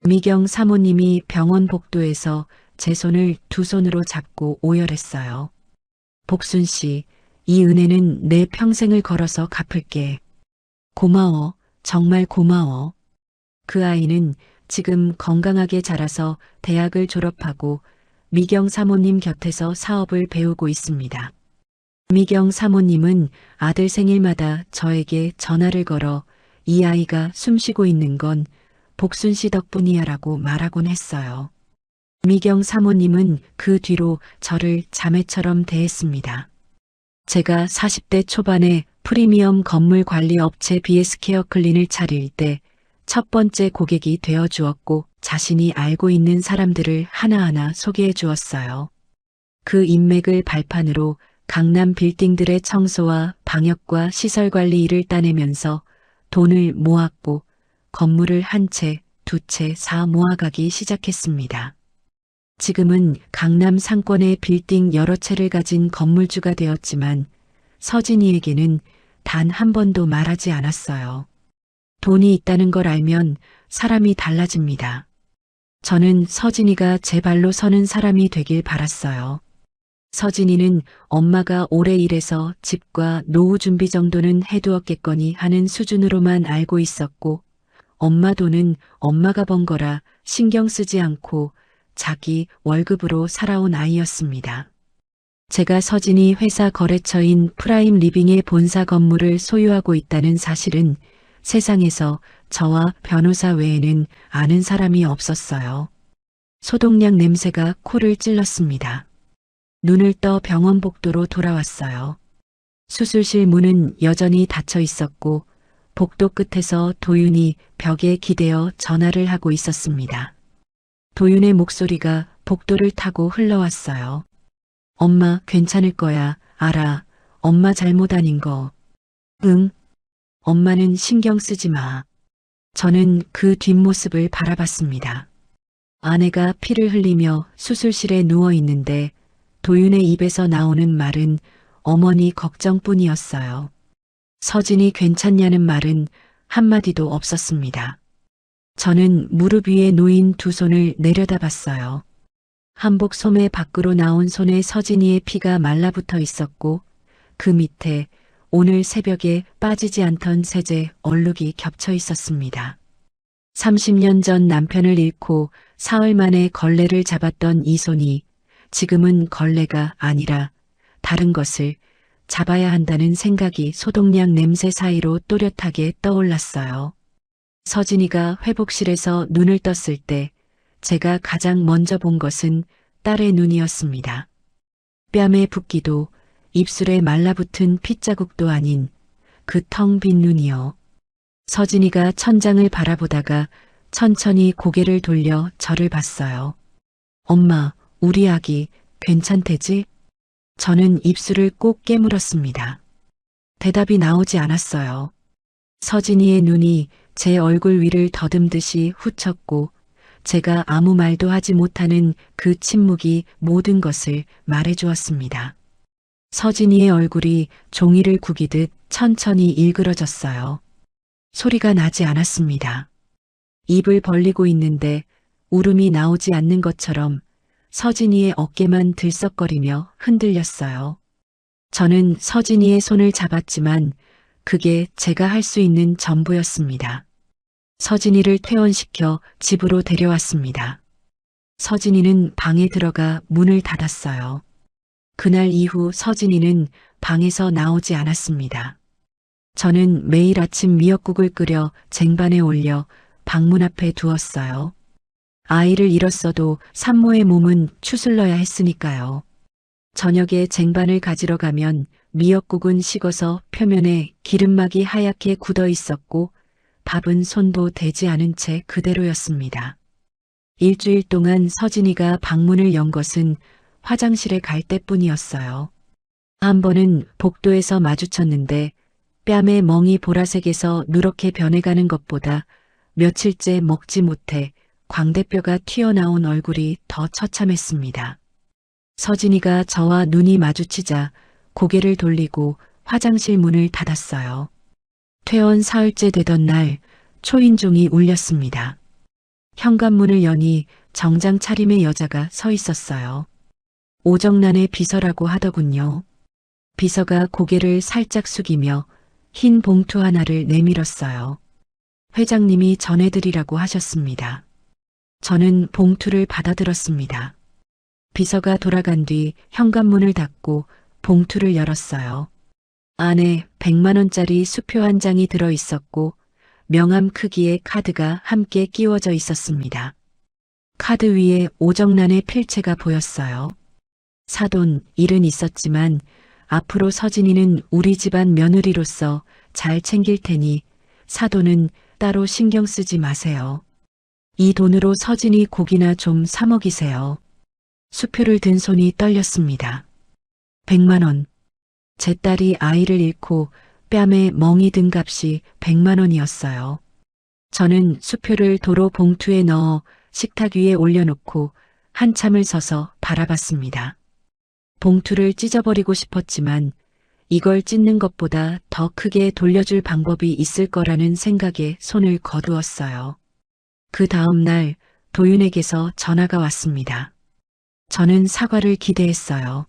미경 사모님이 병원 복도에서 제 손을 2손으로 잡고 오열했어요. 복순 씨, 이 은혜는 내 평생을 걸어서 갚을게. 고마워, 정말 고마워. 그 아이는 지금 건강하게 자라서 대학을 졸업하고 미경 사모님 곁에서 사업을 배우고 있습니다. 미경 사모님은 아들 생일마다 저에게 전화를 걸어 이 아이가 숨쉬고 있는 건 복순 씨 덕분이야라고 말하곤 했어요. 미경 사모님은 그 뒤로 저를 자매처럼 대했습니다. 제가 40대 초반에 프리미엄 건물 관리 업체 BS케어 클린을 차릴 때 첫 번째 고객이 되어 주었고 자신이 알고 있는 사람들을 하나하나 소개해 주었어요. 그 인맥을 발판으로 강남 빌딩들의 청소와 방역과 시설 관리 일을 따내면서 돈을 모았고 건물을 한 채, 두 채 사 모아가기 시작했습니다. 지금은 강남 상권의 빌딩 여러 채를 가진 건물주가 되었지만 서진이에게는 단 한 번도 말하지 않았어요. 돈이 있다는 걸 알면 사람이 달라집니다. 저는 서진이가 제 발로 서는 사람이 되길 바랐어요. 서진이는 엄마가 오래 일해서 집과 노후 준비 정도는 해두었겠거니 하는 수준으로만 알고 있었고 엄마 돈은 엄마가 번 거라 신경 쓰지 않고 자기 월급으로 살아온 아이였습니다. 제가 서진이 회사 거래처인 프라임 리빙의 본사 건물을 소유하고 있다는 사실은 세상에서 저와 변호사 외에는 아는 사람이 없었어요. 소독약 냄새가 코를 찔렀습니다. 눈을 떠 병원 복도로 돌아왔어요. 수술실 문은 여전히 닫혀 있었고 복도 끝에서 도윤이 벽에 기대어 전화를 하고 있었습니다. 도윤의 목소리가 복도를 타고 흘러왔어요. 엄마 괜찮을 거야. 알아. 엄마 잘못 아닌 거. 응. 엄마는 신경 쓰지 마. 저는 그 뒷모습을 바라봤습니다. 아내가 피를 흘리며 수술실에 누워 있는데 도윤의 입에서 나오는 말은 어머니 걱정뿐이었어요. 서진이 괜찮냐는 말은 한마디도 없었습니다. 저는 무릎 위에 놓인 두 손을 내려다봤어요. 한복 소매 밖으로 나온 손에 서진이의 피가 말라붙어 있었고 그 밑에 오늘 새벽에 빠지지 않던 세제 얼룩이 겹쳐 있었습니다. 30년 전 남편을 잃고 사흘 만에 걸레를 잡았던 이 손이 지금은 걸레가 아니라 다른 것을 잡아야 한다는 생각이 소독약 냄새 사이로 또렷하게 떠올랐어요. 서진이가 회복실에서 눈을 떴을 때 제가 가장 먼저 본 것은 딸의 눈이었습니다. 뺨에 붓기도 입술에 말라붙은 핏자국도 아닌 그 텅 빈 눈이요. 서진이가 천장을 바라보다가 천천히 고개를 돌려 저를 봤어요. 엄마, 우리 아기 괜찮대지? 저는 입술을 꼭 깨물었습니다. 대답이 나오지 않았어요. 서진이의 눈이 제 얼굴 위를 더듬듯이 훑쳤고 제가 아무 말도 하지 못하는 그 침묵이 모든 것을 말해주었습니다. 서진이의 얼굴이 종이를 구기듯 천천히 일그러졌어요. 소리가 나지 않았습니다. 입을 벌리고 있는데 울음이 나오지 않는 것처럼 서진이의 어깨만 들썩거리며 흔들렸어요. 저는 서진이의 손을 잡았지만 그게 제가 할 수 있는 전부였습니다. 서진이를 퇴원시켜 집으로 데려왔습니다. 서진이는 방에 들어가 문을 닫았어요. 그날 이후 서진이는 방에서 나오지 않았습니다. 저는 매일 아침 미역국을 끓여 쟁반에 올려 방문 앞에 두었어요. 아이를 잃었어도 산모의 몸은 추슬러야 했으니까요. 저녁에 쟁반을 가지러 가면 미역국은 식어서 표면에 기름막이 하얗게 굳어 있었고 밥은 손도 대지 않은 채 그대로였습니다. 일주일 동안 서진이가 방문을 연 것은 화장실에 갈 때뿐이었어요. 한 번은 복도에서 마주쳤는데 뺨에 멍이 보라색에서 누렇게 변해가는 것보다 며칠째 먹지 못해 광대뼈가 튀어나온 얼굴이 더 처참했습니다. 서진이가 저와 눈이 마주치자 고개를 돌리고 화장실 문을 닫았어요. 퇴원 사흘째 되던 날 초인종이 울렸습니다. 현관문을 여니 정장 차림의 여자가 서 있었어요. 오정란의 비서라고 하더군요. 비서가 고개를 살짝 숙이며 흰 봉투 하나를 내밀었어요. 회장님이 전해드리라고 하셨습니다. 저는 봉투를 받아들었습니다. 비서가 돌아간 뒤 현관문을 닫고 봉투를 열었어요. 안에 100만 원짜리 수표 한 장이 들어 있었고 명함 크기의 카드가 함께 끼워져 있었습니다. 카드 위에 오정란의 필체가 보였어요. 사돈, 일은 있었지만 앞으로 서진이는 우리 집안 며느리로서 잘 챙길 테니 사돈은 따로 신경 쓰지 마세요. 이 돈으로 서진이 고기나 좀 사 먹이세요. 수표를 든 손이 떨렸습니다. 100만 원. 제 딸이 아이를 잃고 뺨에 멍이 든 값이 100만 원이었어요. 저는 수표를 도로 봉투에 넣어 식탁 위에 올려놓고 한참을 서서 바라봤습니다. 봉투를 찢어버리고 싶었지만 이걸 찢는 것보다 더 크게 돌려줄 방법이 있을 거라는 생각에 손을 거두었어요. 그 다음 날 도윤에게서 전화가 왔습니다. 저는 사과를 기대했어요.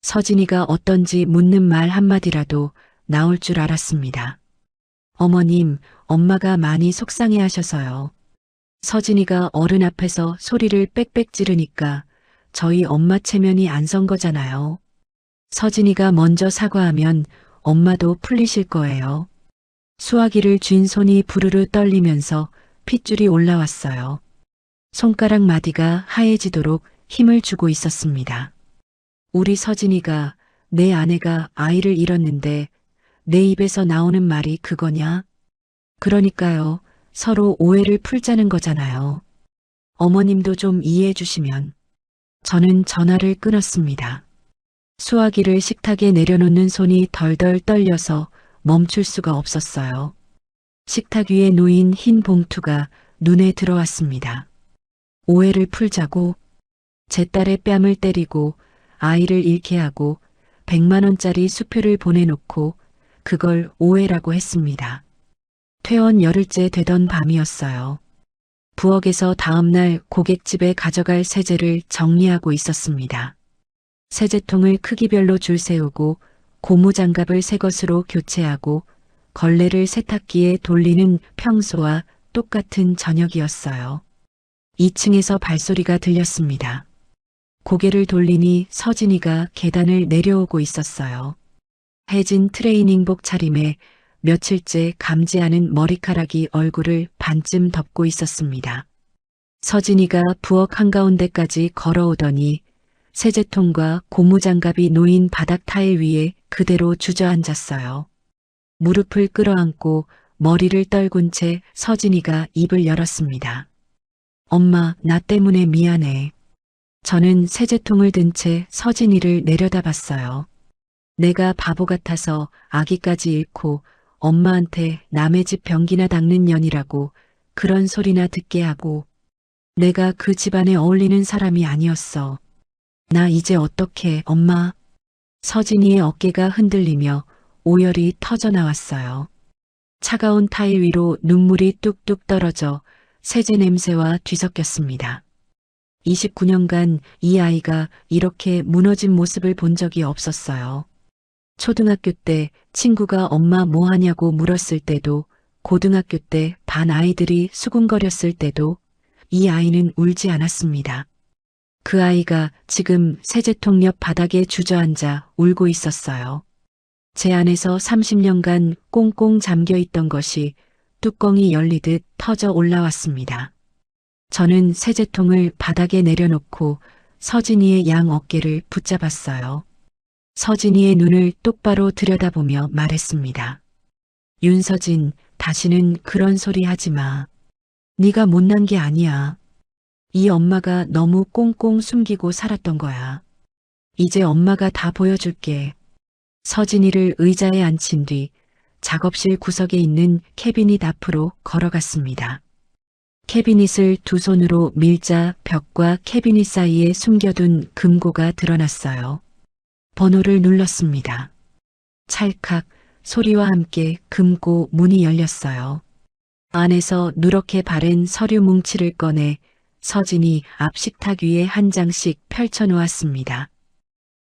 서진이가 어떤지 묻는 말 한마디라도 나올 줄 알았습니다. 어머님, 엄마가 많이 속상해 하셔서요. 서진이가 어른 앞에서 소리를 빽빽 지르니까 저희 엄마 체면이 안 선 거잖아요. 서진이가 먼저 사과하면 엄마도 풀리실 거예요. 수화기를 쥔 손이 부르르 떨리면서 핏줄이 올라왔어요. 손가락 마디가 하얘지도록 힘을 주고 있었습니다. 우리 서진이가, 내 아내가 아이를 잃었는데 내 입에서 나오는 말이 그거냐? 그러니까요. 서로 오해를 풀자는 거잖아요. 어머님도 좀 이해해 주시면. 저는 전화를 끊었습니다. 수화기를 식탁에 내려놓는 손이 덜덜 떨려서 멈출 수가 없었어요. 식탁 위에 놓인 흰 봉투가 눈에 들어왔습니다. 오해를 풀자고, 제 딸의 뺨을 때리고 아이를 잃게 하고 100만 원짜리 수표를 보내놓고 그걸 오해라고 했습니다. 퇴원 열흘째 되던 밤이었어요. 부엌에서 다음날 고깃집에 가져갈 세제를 정리하고 있었습니다. 세제통을 크기별로 줄 세우고 고무장갑을 새 것으로 교체하고 걸레를 세탁기에 돌리는 평소와 똑같은 저녁이었어요. 2층에서 발소리가 들렸습니다. 고개를 돌리니 서진이가 계단을 내려오고 있었어요. 해진 트레이닝복 차림에 며칠째 감지 않은 머리카락이 얼굴을 반쯤 덮고 있었습니다. 서진이가 부엌 한가운데까지 걸어오더니 세제통과 고무장갑이 놓인 바닥 타일 위에 그대로 주저앉았어요. 무릎을 끌어안고 머리를 떨군 채 서진이가 입을 열었습니다. 엄마, 나 때문에 미안해. 저는 세제통을 든 채 서진이를 내려다봤어요. 내가 바보 같아서 아기까지 잃고 엄마한테 남의 집 변기나 닦는 년이라고 그런 소리나 듣게 하고 내가 그 집안에 어울리는 사람이 아니었어. 나 이제 어떡해, 엄마. 서진이의 어깨가 흔들리며 오열이 터져 나왔어요. 차가운 타일 위로 눈물이 뚝뚝 떨어져 세제 냄새와 뒤섞였습니다. 29년간 이 아이가 이렇게 무너진 모습을 본 적이 없었어요. 초등학교 때 친구가 엄마 뭐 하냐고 물었을 때도, 고등학교 때 반 아이들이 수군거렸을 때도 이 아이는 울지 않았습니다. 그 아이가 지금 세제통 옆 바닥에 주저앉아 울고 있었어요. 제 안에서 30년간 꽁꽁 잠겨 있던 것이 뚜껑이 열리듯 터져 올라왔습니다. 저는 세제통을 바닥에 내려놓고 서진이의 양 어깨를 붙잡았어요. 서진이의 눈을 똑바로 들여다보며 말했습니다. 윤서진, 다시는 그런 소리 하지 마. 네가 못난 게 아니야. 이 엄마가 너무 꽁꽁 숨기고 살았던 거야. 이제 엄마가 다 보여줄게. 서진이를 의자에 앉힌 뒤 작업실 구석에 있는 캐비닛 앞으로 걸어갔습니다. 캐비닛을 두 손으로 밀자 벽과 캐비닛 사이에 숨겨둔 금고가 드러났어요. 번호를 눌렀습니다. 찰칵 소리와 함께 금고 문이 열렸어요. 안에서 누렇게 바랜 서류 뭉치를 꺼내 서진이 앞 식탁 위에 한 장씩 펼쳐놓았습니다.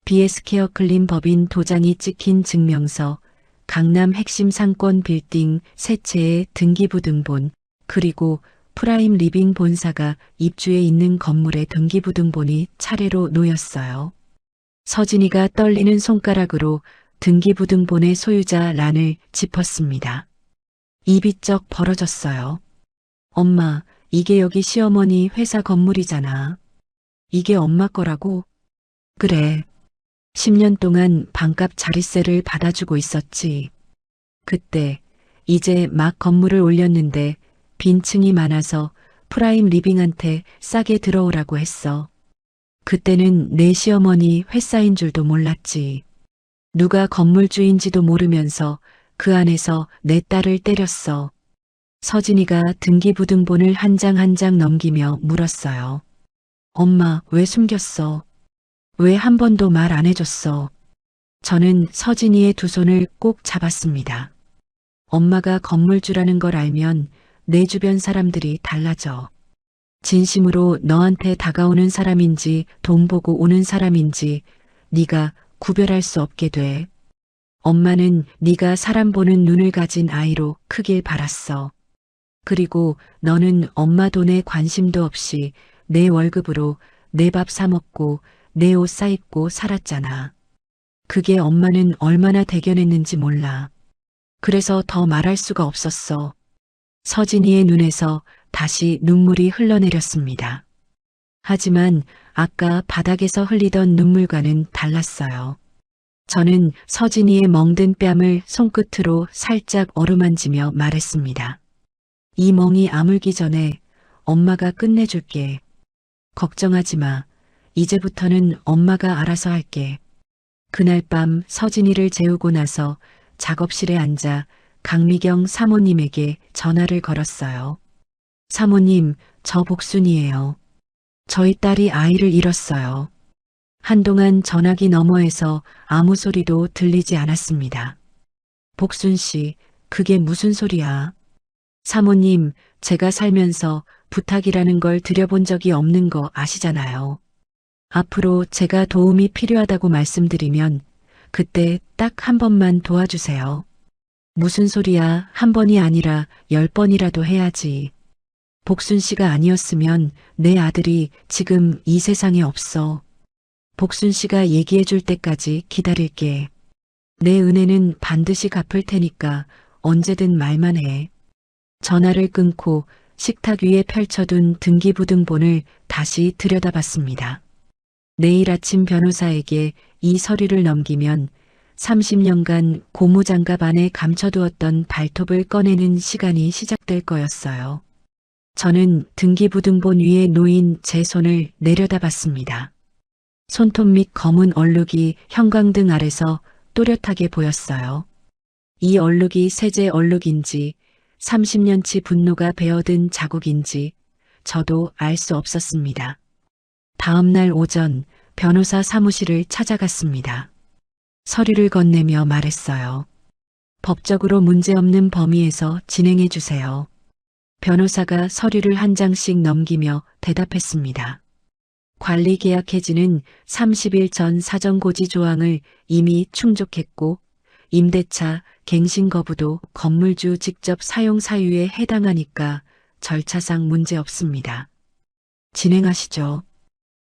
BS케어 클린 법인 도장이 찍힌 증명서, 강남 핵심 상권 빌딩 세 채의 등기부등본, 그리고 프라임 리빙 본사가 입주해 있는 건물의 등기부등본이 차례로 놓였어요. 서진이가 떨리는 손가락으로 등기부등본의 소유자 란을 짚었습니다. 입이 쩍 벌어졌어요. 엄마, 이게 여기 시어머니 회사 건물이잖아. 이게 엄마 거라고? 그래. 10년 동안 반값 자릿세를 받아주고 있었지. 그때 이제 막 건물을 올렸는데 빈층이 많아서 프라임 리빙한테 싸게 들어오라고 했어. 그때는 내 시어머니 회사인 줄도 몰랐지. 누가 건물주인지도 모르면서 그 안에서 내 딸을 때렸어. 서진이가 등기부등본을 한 장 한 장 넘기며 물었어요. 엄마, 왜 숨겼어? 왜 한 번도 말 안 해줬어? 저는 서진이의 두 손을 꼭 잡았습니다. 엄마가 건물주라는 걸 알면 내 주변 사람들이 달라져. 진심으로 너한테 다가오는 사람인지 돈 보고 오는 사람인지 네가 구별할 수 없게 돼. 엄마는 네가 사람 보는 눈을 가진 아이로 크길 바랐어. 그리고 너는 엄마 돈에 관심도 없이 내 월급으로 내 밥 사 먹고 내 옷 사입고 살았잖아. 그게 엄마는 얼마나 대견했는지 몰라. 그래서 더 말할 수가 없었어. 서진이의 눈에서 다시 눈물이 흘러내렸습니다. 하지만 아까 바닥에서 흘리던 눈물과는 달랐어요. 저는 서진이의 멍든 뺨을 손끝으로 살짝 어루만지며 말했습니다. 이 멍이 아물기 전에 엄마가 끝내줄게. 걱정하지 마. 이제부터는 엄마가 알아서 할게. 그날 밤 서진이를 재우고 나서 작업실에 앉아 강미경 사모님에게 전화를 걸었어요. 사모님, 저 복순이에요. 저희 딸이 아이를 잃었어요. 한동안 전화기 너머에서 아무 소리도 들리지 않았습니다. 복순 씨, 그게 무슨 소리야? 사모님, 제가 살면서 부탁이라는 걸 드려본 적이 없는 거 아시잖아요. 앞으로 제가 도움이 필요하다고 말씀드리면 그때 딱 한 번만 도와주세요. 무슨 소리야, 한 번이 아니라 10번이라도 해야지. 복순 씨가 아니었으면 내 아들이 지금 이 세상에 없어. 복순 씨가 얘기해 줄 때까지 기다릴게. 내 은혜는 반드시 갚을 테니까 언제든 말만 해. 전화를 끊고 식탁 위에 펼쳐둔 등기부등본을 다시 들여다봤습니다. 내일 아침 변호사에게 이 서류를 넘기면 30년간 고무장갑 안에 감춰두었던 발톱을 꺼내는 시간이 시작될 거였어요. 저는 등기부등본 위에 놓인 제 손을 내려다봤습니다. 손톱 및 검은 얼룩이 형광등 아래서 또렷하게 보였어요. 이 얼룩이 세제 얼룩인지 30년치 분노가 배어든 자국인지 저도 알 수 없었습니다. 다음 날 오전 변호사 사무실을 찾아갔습니다. 서류를 건네며 말했어요. 법적으로 문제없는 범위에서 진행해 주세요. 변호사가 서류를 한 장씩 넘기며 대답했습니다. 관리계약 해지는 30일 전 사전고지 조항을 이미 충족했고 임대차, 갱신 거부도 건물주 직접 사용 사유에 해당하니까 절차상 문제 없습니다. 진행하시죠.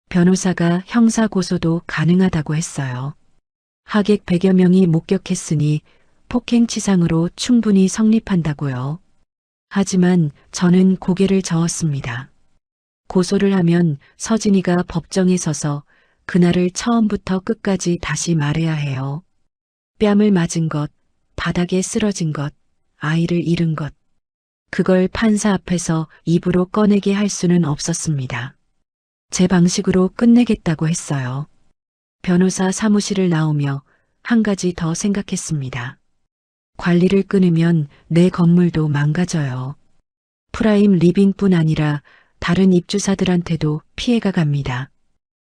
변호사가 형사 고소도 가능하다고 했어요. 하객 100여 명이 목격했으니 폭행치상으로 충분히 성립한다고요. 하지만 저는 고개를 저었습니다. 고소를 하면 서진이가 법정에 서서 그날을 처음부터 끝까지 다시 말해야 해요. 뺨을 맞은 것, 바닥에 쓰러진 것, 아이를 잃은 것. 그걸 판사 앞에서 입으로 꺼내게 할 수는 없었습니다. 제 방식으로 끝내겠다고 했어요. 변호사 사무실을 나오며 한 가지 더 생각했습니다. 관리를 끊으면 내 건물도 망가져요. 프라임 리빙뿐 아니라 다른 입주사들한테도 피해가 갑니다.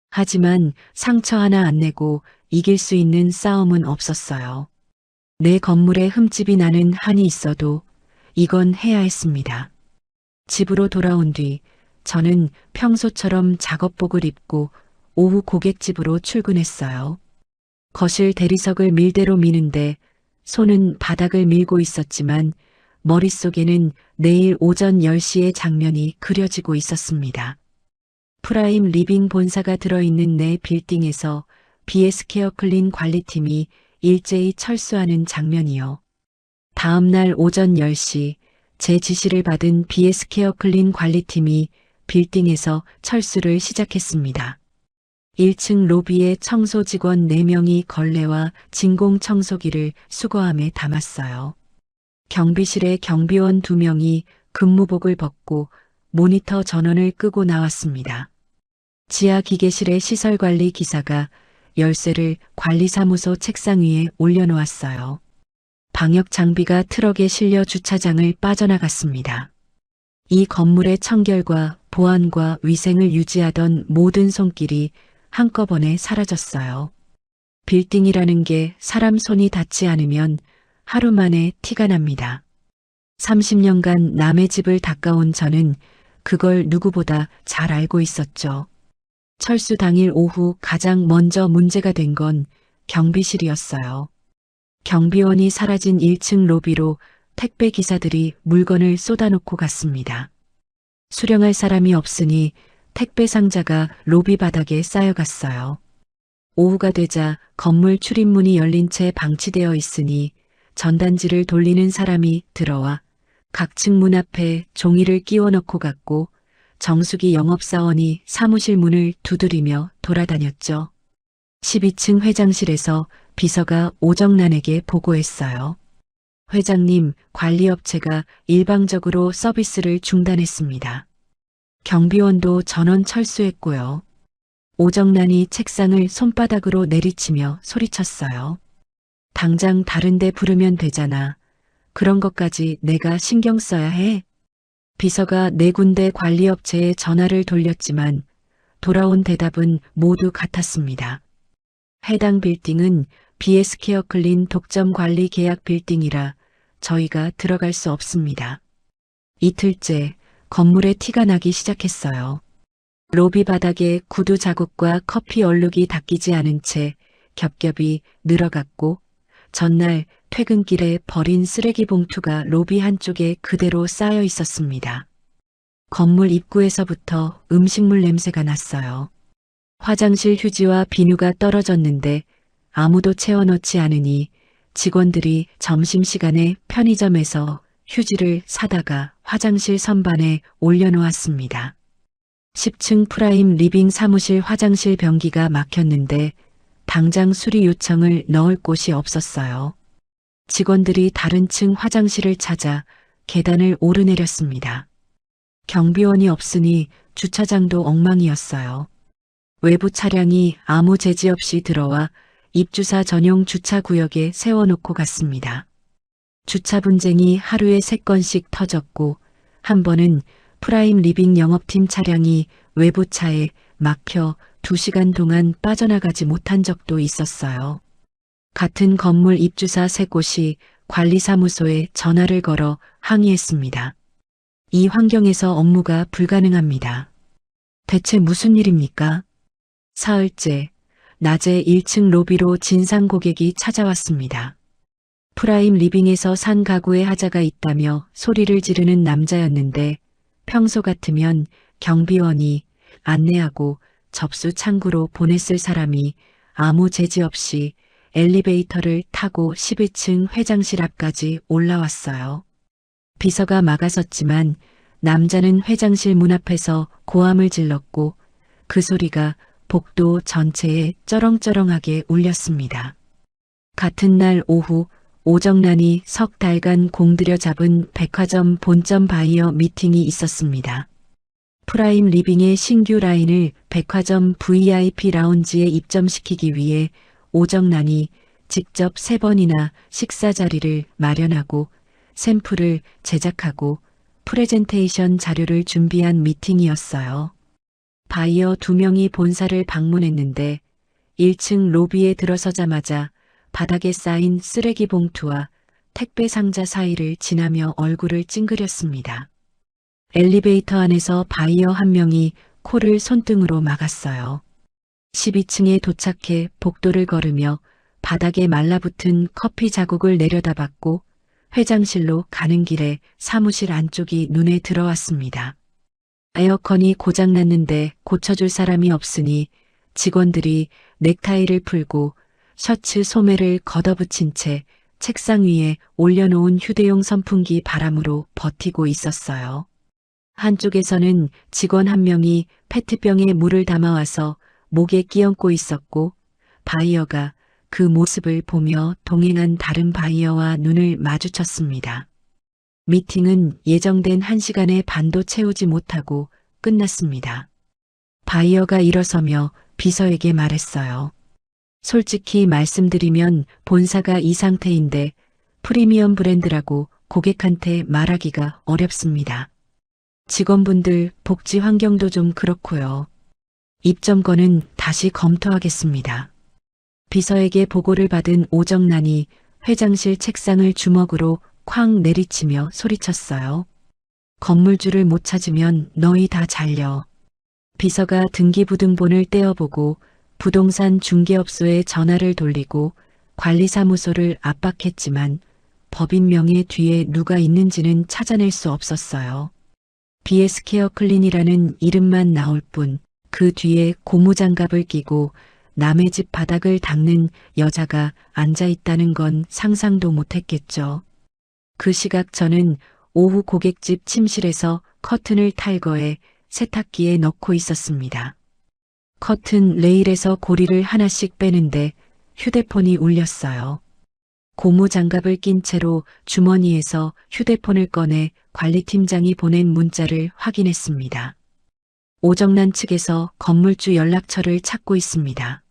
하지만 상처 하나 안 내고 이길 수 있는 싸움은 없었어요. 내 건물에 흠집이 나는 한이 있어도 이건 해야 했습니다. 집으로 돌아온 뒤 저는 평소처럼 작업복을 입고 오후 고깃집으로 출근했어요. 거실 대리석을 밀대로 미는데 손은 바닥을 밀고 있었지만 머릿속에는 내일 오전 10시의 장면이 그려지고 있었습니다. 프라임 리빙 본사가 들어있는 내 빌딩에서 BS 케어 클린 관리팀이 일제히 철수하는 장면이요. 다음 날 오전 10시 제 지시를 받은 BS케어 클린 관리팀이 빌딩에서 철수를 시작했습니다. 1층 로비에 청소 직원 4명이 걸레와 진공 청소기를 수거함에 담았어요. 경비실에 경비원 2명이 근무복을 벗고 모니터 전원을 끄고 나왔습니다. 지하 기계실의 시설관리 기사가 열쇠를 관리사무소 책상 위에 올려놓았어요. 방역 장비가 트럭에 실려 주차장을 빠져나갔습니다. 이 건물의 청결과 보안과 위생을 유지하던 모든 손길이 한꺼번에 사라졌어요. 빌딩이라는 게 사람 손이 닿지 않으면 하루 만에 티가 납니다. 30년간 남의 집을 닦아온 저는 그걸 누구보다 잘 알고 있었죠. 철수 당일 오후 가장 먼저 문제가 된 건 경비실이었어요. 경비원이 사라진 1층 로비로 택배 기사들이 물건을 쏟아놓고 갔습니다. 수령할 사람이 없으니 택배 상자가 로비 바닥에 쌓여갔어요. 오후가 되자 건물 출입문이 열린 채 방치되어 있으니 전단지를 돌리는 사람이 들어와 각 층 문 앞에 종이를 끼워 넣고 갔고 정수기 영업사원이 사무실 문을 두드리며 돌아다녔죠. 12층 회장실에서 비서가 오정란에게 보고했어요. 회장님, 관리업체가 일방적으로 서비스를 중단했습니다. 경비원도 전원 철수했고요. 오정란이 책상을 손바닥으로 내리치며 소리쳤어요. 당장 다른 데 부르면 되잖아. 그런 것까지 내가 신경 써야 해? 비서가 4군데 관리업체에 전화를 돌렸지만 돌아온 대답은 모두 같았습니다. 해당 빌딩은 BS케어 클린 독점 관리 계약 빌딩이라 저희가 들어갈 수 없습니다. 이틀째 건물에 티가 나기 시작했어요. 로비 바닥에 구두 자국과 커피 얼룩이 닦이지 않은 채 겹겹이 늘어갔고 전날 퇴근길에 버린 쓰레기 봉투가 로비 한쪽에 그대로 쌓여 있었습니다. 건물 입구에서부터 음식물 냄새가 났어요. 화장실 휴지와 비누가 떨어졌는데 아무도 채워넣지 않으니 직원들이 점심시간에 편의점에서 휴지를 사다가 화장실 선반에 올려놓았습니다. 10층 프라임 리빙 사무실 화장실 변기가 막혔는데 당장 수리 요청을 넣을 곳이 없었어요. 직원들이 다른 층 화장실을 찾아 계단을 오르내렸습니다. 경비원이 없으니 주차장도 엉망이었어요. 외부 차량이 아무 제지 없이 들어와 입주사 전용 주차구역에 세워놓고 갔습니다. 주차 분쟁이 하루에 3건씩 터졌고 한 번은 프라임 리빙 영업팀 차량이 외부 차에 막혀 2시간 동안 빠져나가지 못한 적도 있었어요. 같은 건물 입주사 3곳이 관리사무소에 전화를 걸어 항의했습니다. 이 환경에서 업무가 불가능합니다. 대체 무슨 일입니까? 사흘째, 낮에 1층 로비로 진상 고객이 찾아왔습니다. 프라임 리빙에서 산 가구에 하자가 있다며 소리를 지르는 남자였는데 평소 같으면 경비원이 안내하고 접수 창구로 보냈을 사람이 아무 제지 없이 엘리베이터를 타고 11층 회장실 앞까지 올라왔어요. 비서가 막아섰지만 남자는 회장실 문 앞에서 고함을 질렀고 그 소리가 복도 전체에 쩌렁쩌렁하게 울렸습니다. 같은 날 오후 오정란이 석 달간 공들여 잡은 백화점 본점 바이어 미팅이 있었습니다. 프라임 리빙의 신규 라인을 백화점 VIP 라운지에 입점시키기 위해 오정란이 직접 3번이나 식사 자리를 마련하고 샘플을 제작하고 프레젠테이션 자료를 준비한 미팅이었어요. 바이어 2명이 본사를 방문했는데 1층 로비에 들어서자마자 바닥에 쌓인 쓰레기 봉투와 택배 상자 사이를 지나며 얼굴을 찡그렸습니다. 엘리베이터 안에서 바이어 1명이 코를 손등으로 막았어요. 12층에 도착해 복도를 걸으며 바닥에 말라붙은 커피 자국을 내려다봤고 회장실로 가는 길에 사무실 안쪽이 눈에 들어왔습니다. 에어컨이 고장났는데 고쳐줄 사람이 없으니 직원들이 넥타이를 풀고 셔츠 소매를 걷어붙인 채 책상 위에 올려놓은 휴대용 선풍기 바람으로 버티고 있었어요. 한쪽에서는 직원 한 명이 페트병에 물을 담아와서 목에 끼얹고 있었고, 바이어가 그 모습을 보며 동행한 다른 바이어와 눈을 마주쳤습니다. 미팅은 예정된 1시간의 반도 채우지 못하고 끝났습니다. 바이어가 일어서며 비서에게 말했어요. 솔직히 말씀드리면 본사가 이 상태인데 프리미엄 브랜드라고 고객한테 말하기가 어렵습니다. 직원분들 복지 환경도 좀 그렇고요. 입점권은 다시 검토하겠습니다. 비서에게 보고를 받은 오정란이 회장실 책상을 주먹으로 쾅 내리치며 소리쳤어요. 건물주를 못 찾으면 너희 다 잘려. 비서가 등기부등본을 떼어보고 부동산 중개업소에 전화를 돌리고 관리사무소를 압박했지만 법인 명의 뒤에 누가 있는지는 찾아낼 수 없었어요. BS케어 클린이라는 이름만 나올 뿐 그 뒤에 고무장갑을 끼고 남의 집 바닥을 닦는 여자가 앉아있다는 건 상상도 못했겠죠. 그 시각 저는 오후 고객집 침실에서 커튼을 탈거해 세탁기에 넣고 있었습니다. 커튼 레일에서 고리를 하나씩 빼는데 휴대폰이 울렸어요. 고무장갑을 낀 채로 주머니에서 휴대폰을 꺼내 관리팀장이 보낸 문자를 확인했습니다. 오정란 측에서 건물주 연락처를 찾고 있습니다.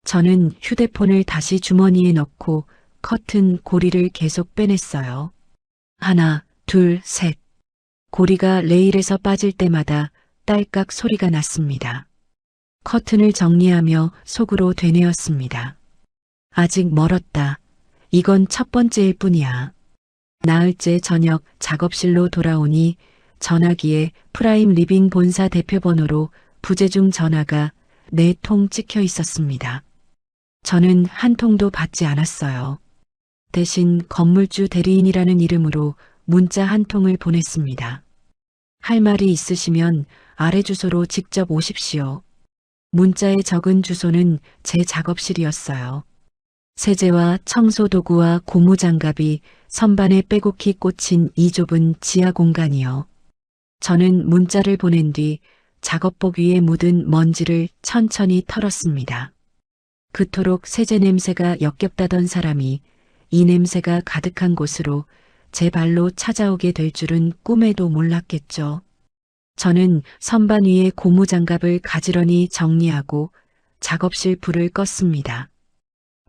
저는 휴대폰을 다시 주머니에 넣고 커튼 고리를 계속 빼냈어요. 하나, 둘, 셋. 고리가 레일에서 빠질 때마다 딸깍 소리가 났습니다. 커튼을 정리하며 속으로 되뇌었습니다. 아직 멀었다. 이건 첫 번째일 뿐이야. 나흘째 저녁 작업실로 돌아오니 전화기에 프라임 리빙 본사 대표번호로 부재중 전화가 4통 찍혀 있었습니다. 저는 한 통도 받지 않았어요. 대신 건물주 대리인이라는 이름으로 문자 한 통을 보냈습니다. 할 말이 있으시면 아래 주소로 직접 오십시오. 문자에 적은 주소는 제 작업실이었어요. 세제와 청소 도구와 고무장갑이 선반에 빼곡히 꽂힌 이 좁은 지하 공간이요. 저는 문자를 보낸 뒤 작업복 위에 묻은 먼지를 천천히 털었습니다. 그토록 세제 냄새가 역겹다던 사람이 이 냄새가 가득한 곳으로 제 발로 찾아오게 될 줄은 꿈에도 몰랐겠죠. 저는 선반 위에 고무장갑을 가지런히 정리하고 작업실 불을 껐습니다.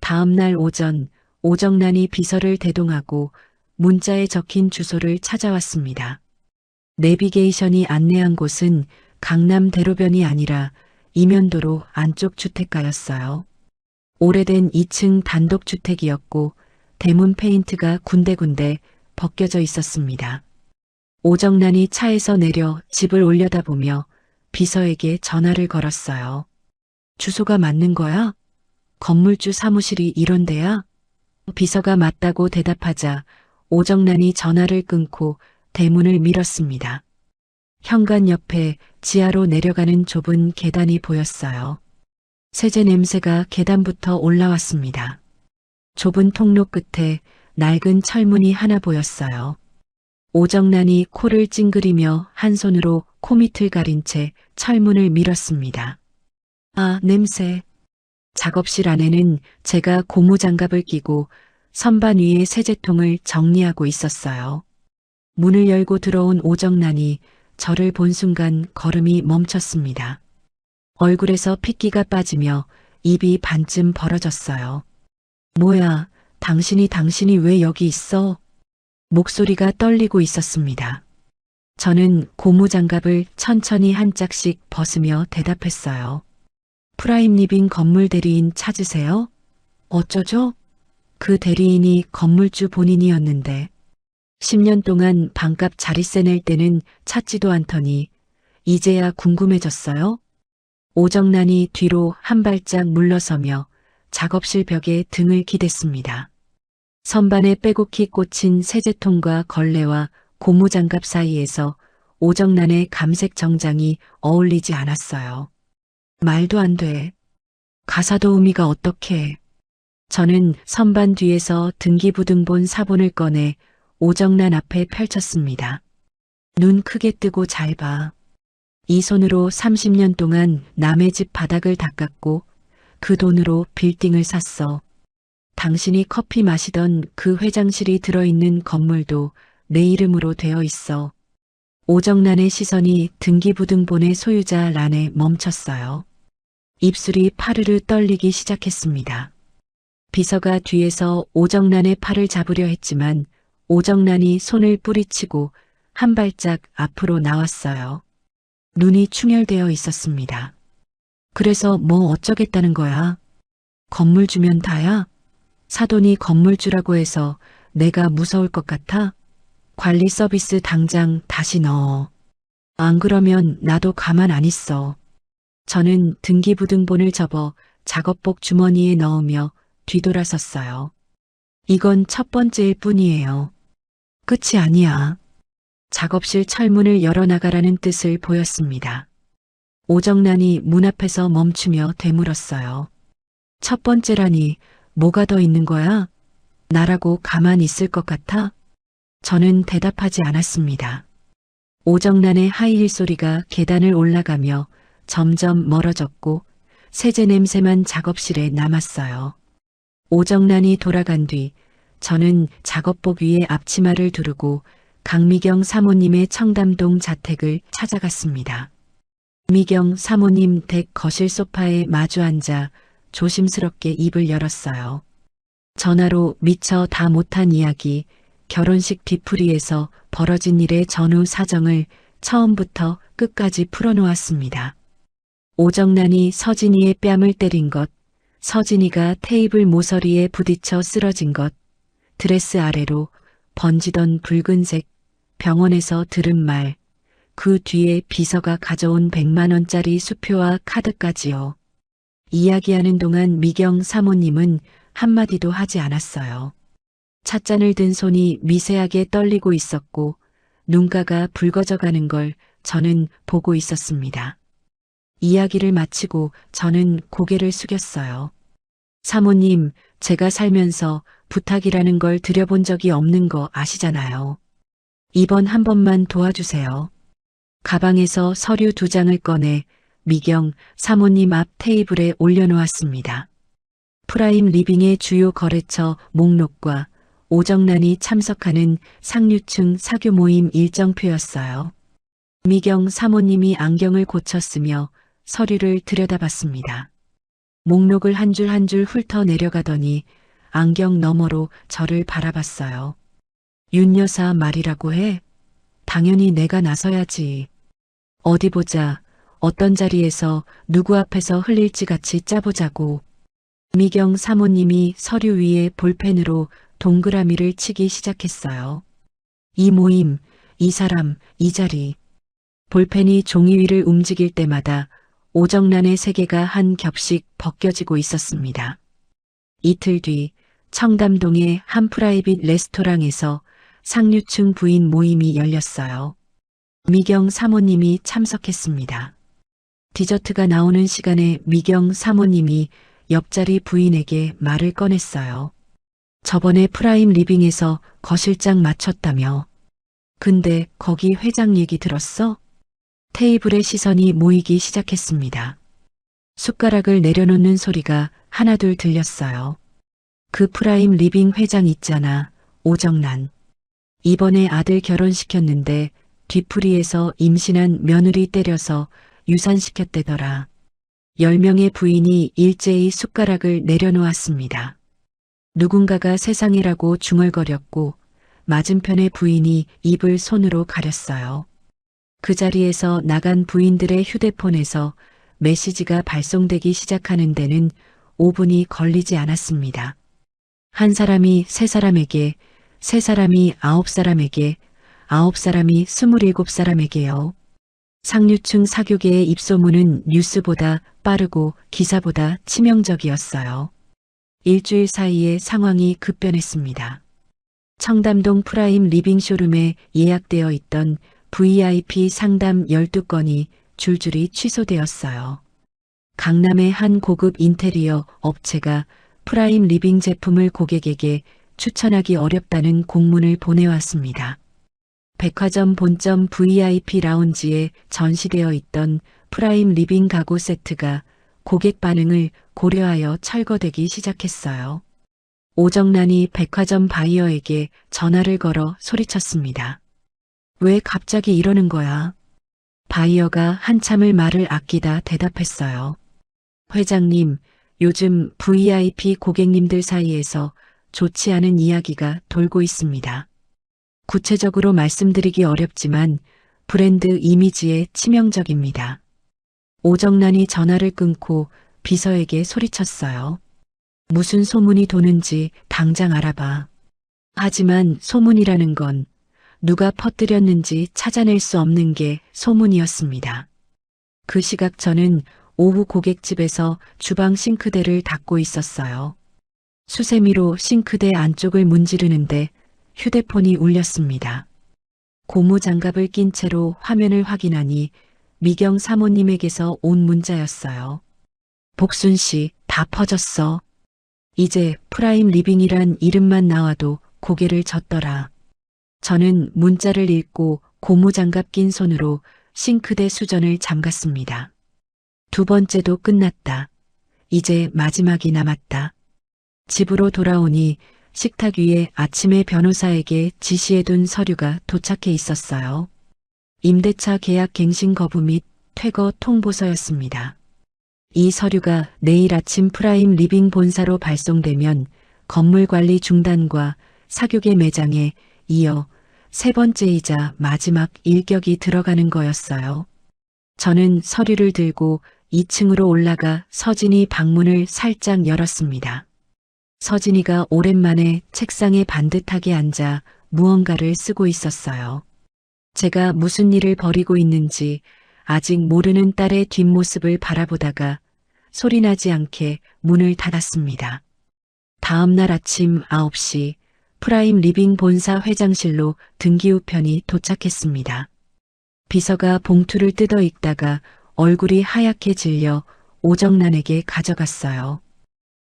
다음 날 오전 오정란이 비서를 대동하고 문자에 적힌 주소를 찾아왔습니다. 내비게이션이 안내한 곳은 강남 대로변이 아니라 이면도로 안쪽 주택가였어요. 오래된 2층 단독주택이었고 대문 페인트가 군데군데 벗겨져 있었습니다. 오정란이 차에서 내려 집을 올려다보며 비서에게 전화를 걸었어요. 주소가 맞는 거야? 건물주 사무실이 이런 데야? 비서가 맞다고 대답하자 오정란이 전화를 끊고 대문을 밀었습니다. 현관 옆에 지하로 내려가는 좁은 계단이 보였어요. 세제 냄새가 계단부터 올라왔습니다. 좁은 통로 끝에 낡은 철문이 하나 보였어요. 오정란이 코를 찡그리며 한 손으로 코밑을 가린 채 철문을 밀었습니다. 아, 냄새. 작업실 안에는 제가 고무장갑을 끼고 선반 위에 세제통을 정리하고 있었어요. 문을 열고 들어온 오정란이 저를 본 순간 걸음이 멈췄습니다. 얼굴에서 핏기가 빠지며 입이 반쯤 벌어졌어요. 뭐야, 당신이 왜 여기 있어? 목소리가 떨리고 있었습니다. 저는 고무장갑을 천천히 한 짝씩 벗으며 대답했어요. 프라임 리빙 건물 대리인 찾으세요? 어쩌죠? 그 대리인이 건물주 본인이었는데 10년 동안 반값 자릿세 낼 때는 찾지도 않더니 이제야 궁금해졌어요? 오정란이 뒤로 한 발짝 물러서며 작업실 벽에 등을 기댔습니다. 선반에 빼곡히 꽂힌 세제통과 걸레와 고무장갑 사이에서 오정란의 감색 정장이 어울리지 않았어요. 말도 안 돼. 가사도우미가 어떻게. 저는 선반 뒤에서 등기부등본 사본을 꺼내 오정란 앞에 펼쳤습니다. 눈 크게 뜨고 잘 봐. 이 손으로 30년 동안 남의 집 바닥을 닦았고 그 돈으로 빌딩을 샀어. 당신이 커피 마시던 그 회장실이 들어있는 건물도 내 이름으로 되어 있어. 오정란의 시선이 등기부등본의 소유자 란에 멈췄어요. 입술이 파르르 떨리기 시작했습니다. 비서가 뒤에서 오정란의 팔을 잡으려 했지만 오정란이 손을 뿌리치고 한 발짝 앞으로 나왔어요. 눈이 충혈되어 있었습니다. 그래서 뭐 어쩌겠다는 거야? 건물 주면 다야? 사돈이 건물주라고 해서 내가 무서울 것 같아? 관리 서비스 당장 다시 넣어. 안 그러면 나도 가만 안 있어. 저는 등기부등본을 접어 작업복 주머니에 넣으며 뒤돌아섰어요. 이건 첫 번째일 뿐이에요. 끝이 아니야. 작업실 철문을 열어나가라는 뜻을 보였습니다. 오정란이 문 앞에서 멈추며 되물었어요. 첫 번째라니 뭐가 더 있는 거야? 나라고 가만히 있을 것 같아? 저는 대답하지 않았습니다. 오정란의 하이힐 소리가 계단을 올라가며 점점 멀어졌고 세제 냄새만 작업실에 남았어요. 오정란이 돌아간 뒤 저는 작업복 위에 앞치마를 두르고 강미경 사모님의 청담동 자택을 찾아갔습니다. 미경 사모님 댁 거실 소파에 마주 앉아 조심스럽게 입을 열었어요. 전화로 미처 다 못한 이야기, 결혼식 뒤풀이에서 벌어진 일의 전후 사정을 처음부터 끝까지 풀어놓았습니다. 오정란이 서진이의 뺨을 때린 것, 서진이가 테이블 모서리에 부딪혀 쓰러진 것, 드레스 아래로 번지던 붉은색, 병원에서 들은 말, 그 뒤에 비서가 가져온 100만 원짜리 수표와 카드까지요. 이야기하는 동안 미경 사모님은 한마디도 하지 않았어요. 찻잔을 든 손이 미세하게 떨리고 있었고 눈가가 붉어져 가는 걸 저는 보고 있었습니다. 이야기를 마치고 저는 고개를 숙였어요. 사모님, 제가 살면서 부탁이라는 걸 드려본 적이 없는 거 아시잖아요. 이번 한 번만 도와주세요. 가방에서 서류 2장을 꺼내 미경 사모님 앞 테이블에 올려놓았습니다. 프라임 리빙의 주요 거래처 목록과 오정란이 참석하는 상류층 사교 모임 일정표였어요. 미경 사모님이 안경을 고쳤으며 서류를 들여다봤습니다. 목록을 한 줄 한 줄 훑어 내려가더니 안경 너머로 저를 바라봤어요. 윤 여사 말이라고 해? 당연히 내가 나서야지. 어디 보자. 어떤 자리에서 누구 앞에서 흘릴지 같이 짜보자고. 미경 사모님이 서류 위에 볼펜으로 동그라미를 치기 시작했어요. 이 모임, 이 사람, 이 자리. 볼펜이 종이 위를 움직일 때마다 오정란의 세계가 한 겹씩 벗겨지고 있었습니다. 이틀 뒤 청담동의 한 프라이빗 레스토랑에서 상류층 부인 모임이 열렸어요. 미경 사모님이 참석했습니다. 디저트가 나오는 시간에 미경 사모님이 옆자리 부인에게 말을 꺼냈어요. 저번에 프라임 리빙에서 거실장 맞췄다며. 근데 거기 회장 얘기 들었어? 테이블에 시선이 모이기 시작했습니다. 숟가락을 내려놓는 소리가 하나둘 들렸어요. 그 프라임 리빙 회장 있잖아, 오정란. 이번에 아들 결혼시켰는데 뒤풀이에서 임신한 며느리 때려서 유산시켰대더라. 10명의 부인이 일제히 숟가락을 내려놓았습니다. 누군가가 세상이라고 중얼거렸고 맞은편의 부인이 입을 손으로 가렸어요. 그 자리에서 나간 부인들의 휴대폰에서 메시지가 발송되기 시작하는 데는 5분이 걸리지 않았습니다. 한 사람이 3사람에게, 3사람이 9사람에게, 9사람이 27사람에게요. 상류층 사교계의 입소문은 뉴스보다 빠르고 기사보다 치명적이었어요. 일주일 사이에 상황이 급변했습니다. 청담동 프라임 리빙 쇼룸에 예약되어 있던 VIP 상담 12건이 줄줄이 취소되었어요. 강남의 한 고급 인테리어 업체가 프라임 리빙 제품을 고객에게 추천하기 어렵다는 공문을 보내왔습니다. 백화점 본점 VIP 라운지에 전시되어 있던 프라임 리빙 가구 세트가 고객 반응을 고려하여 철거되기 시작했어요. 오정란이 백화점 바이어에게 전화를 걸어 소리쳤습니다. 왜 갑자기 이러는 거야? 바이어가 한참을 말을 아끼다 대답했어요. 회장님, 요즘 VIP 고객님들 사이에서 좋지 않은 이야기가 돌고 있습니다. 구체적으로 말씀드리기 어렵지만 브랜드 이미지에 치명적입니다. 오정란이 전화를 끊고 비서에게 소리쳤어요. 무슨 소문이 도는지 당장 알아봐. 하지만 소문이라는 건 누가 퍼뜨렸는지 찾아낼 수 없는 게 소문이었습니다. 그 시각 저는 오후 고객집에서 주방 싱크대를 닦고 있었어요. 수세미로 싱크대 안쪽을 문지르는데 휴대폰이 울렸습니다. 고무장갑을 낀 채로 화면을 확인하니 미경 사모님에게서 온 문자였어요. 복순 씨, 다 퍼졌어. 이제 프라임 리빙이란 이름만 나와도 고개를 젓더라. 저는 문자를 읽고 고무장갑 낀 손으로 싱크대 수전을 잠갔습니다. 두 번째도 끝났다. 이제 마지막이 남았다. 집으로 돌아오니 식탁 위에 아침에 변호사에게 지시해둔 서류가 도착해 있었어요. 임대차 계약 갱신 거부 및 퇴거 통보서였습니다. 이 서류가 내일 아침 프라임 리빙 본사로 발송되면 건물 관리 중단과 사교계 매장에 이어 세 번째이자 마지막 일격이 들어가는 거였어요. 저는 서류를 들고 2층으로 올라가 서진이 방문을 살짝 열었습니다. 서진이가 오랜만에 책상에 반듯하게 앉아 무언가를 쓰고 있었어요. 제가 무슨 일을 벌이고 있는지 아직 모르는 딸의 뒷모습을 바라보다가 소리나지 않게 문을 닫았습니다. 다음 날 아침 9시 프라임 리빙 본사 회장실로 등기우편이 도착했습니다. 비서가 봉투를 뜯어 읽다가 얼굴이 하얗게 질려 오정란에게 가져갔어요.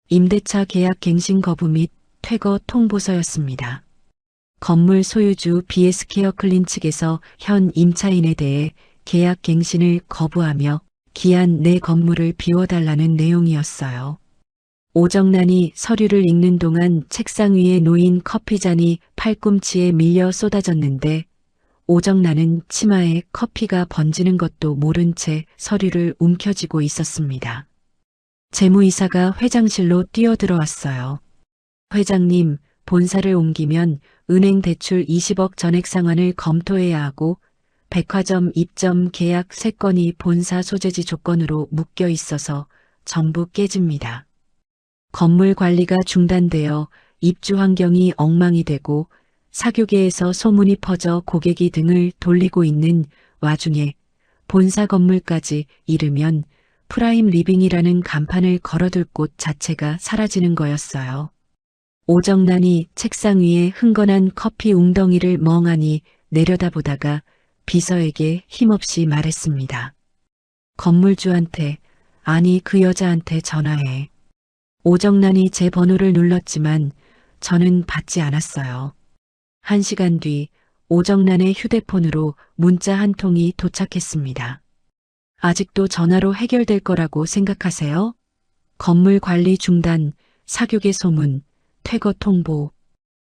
임대차 계약 갱신 거부 및 퇴거 통보서였습니다. 건물 소유주 BS케어 클린 측에서 현 임차인에 대해 계약 갱신을 거부하며 기한 내 건물을 비워달라는 내용이었어요. 오정란이 서류를 읽는 동안 책상 위에 놓인 커피잔이 팔꿈치에 밀려 쏟아졌는데 오정란은 치마에 커피가 번지는 것도 모른 채 서류를 움켜쥐고 있었습니다. 재무이사가 회장실로 뛰어들어왔어요. 회장님, 본사를 옮기면 은행 대출 20억 전액 상환을 검토해야 하고 백화점 입점 계약 3건이 본사 소재지 조건으로 묶여 있어서 전부 깨집니다. 건물 관리가 중단되어 입주 환경이 엉망이 되고 사교계에서 소문이 퍼져 고객이 등을 돌리고 있는 와중에 본사 건물까지 잃으면 프라임 리빙이라는 간판을 걸어둘 곳 자체가 사라지는 거였어요. 오정란이 책상 위에 흥건한 커피 웅덩이를 멍하니 내려다보다가 비서에게 힘없이 말했습니다. 건물주한테, 아니 그 여자한테 전화해. 오정란이 제 번호를 눌렀지만 저는 받지 않았어요. 1시간 뒤 오정란의 휴대폰으로 문자 한 통이 도착했습니다. 아직도 전화로 해결될 거라고 생각하세요? 건물 관리 중단, 사교계 소문, 퇴거 통보.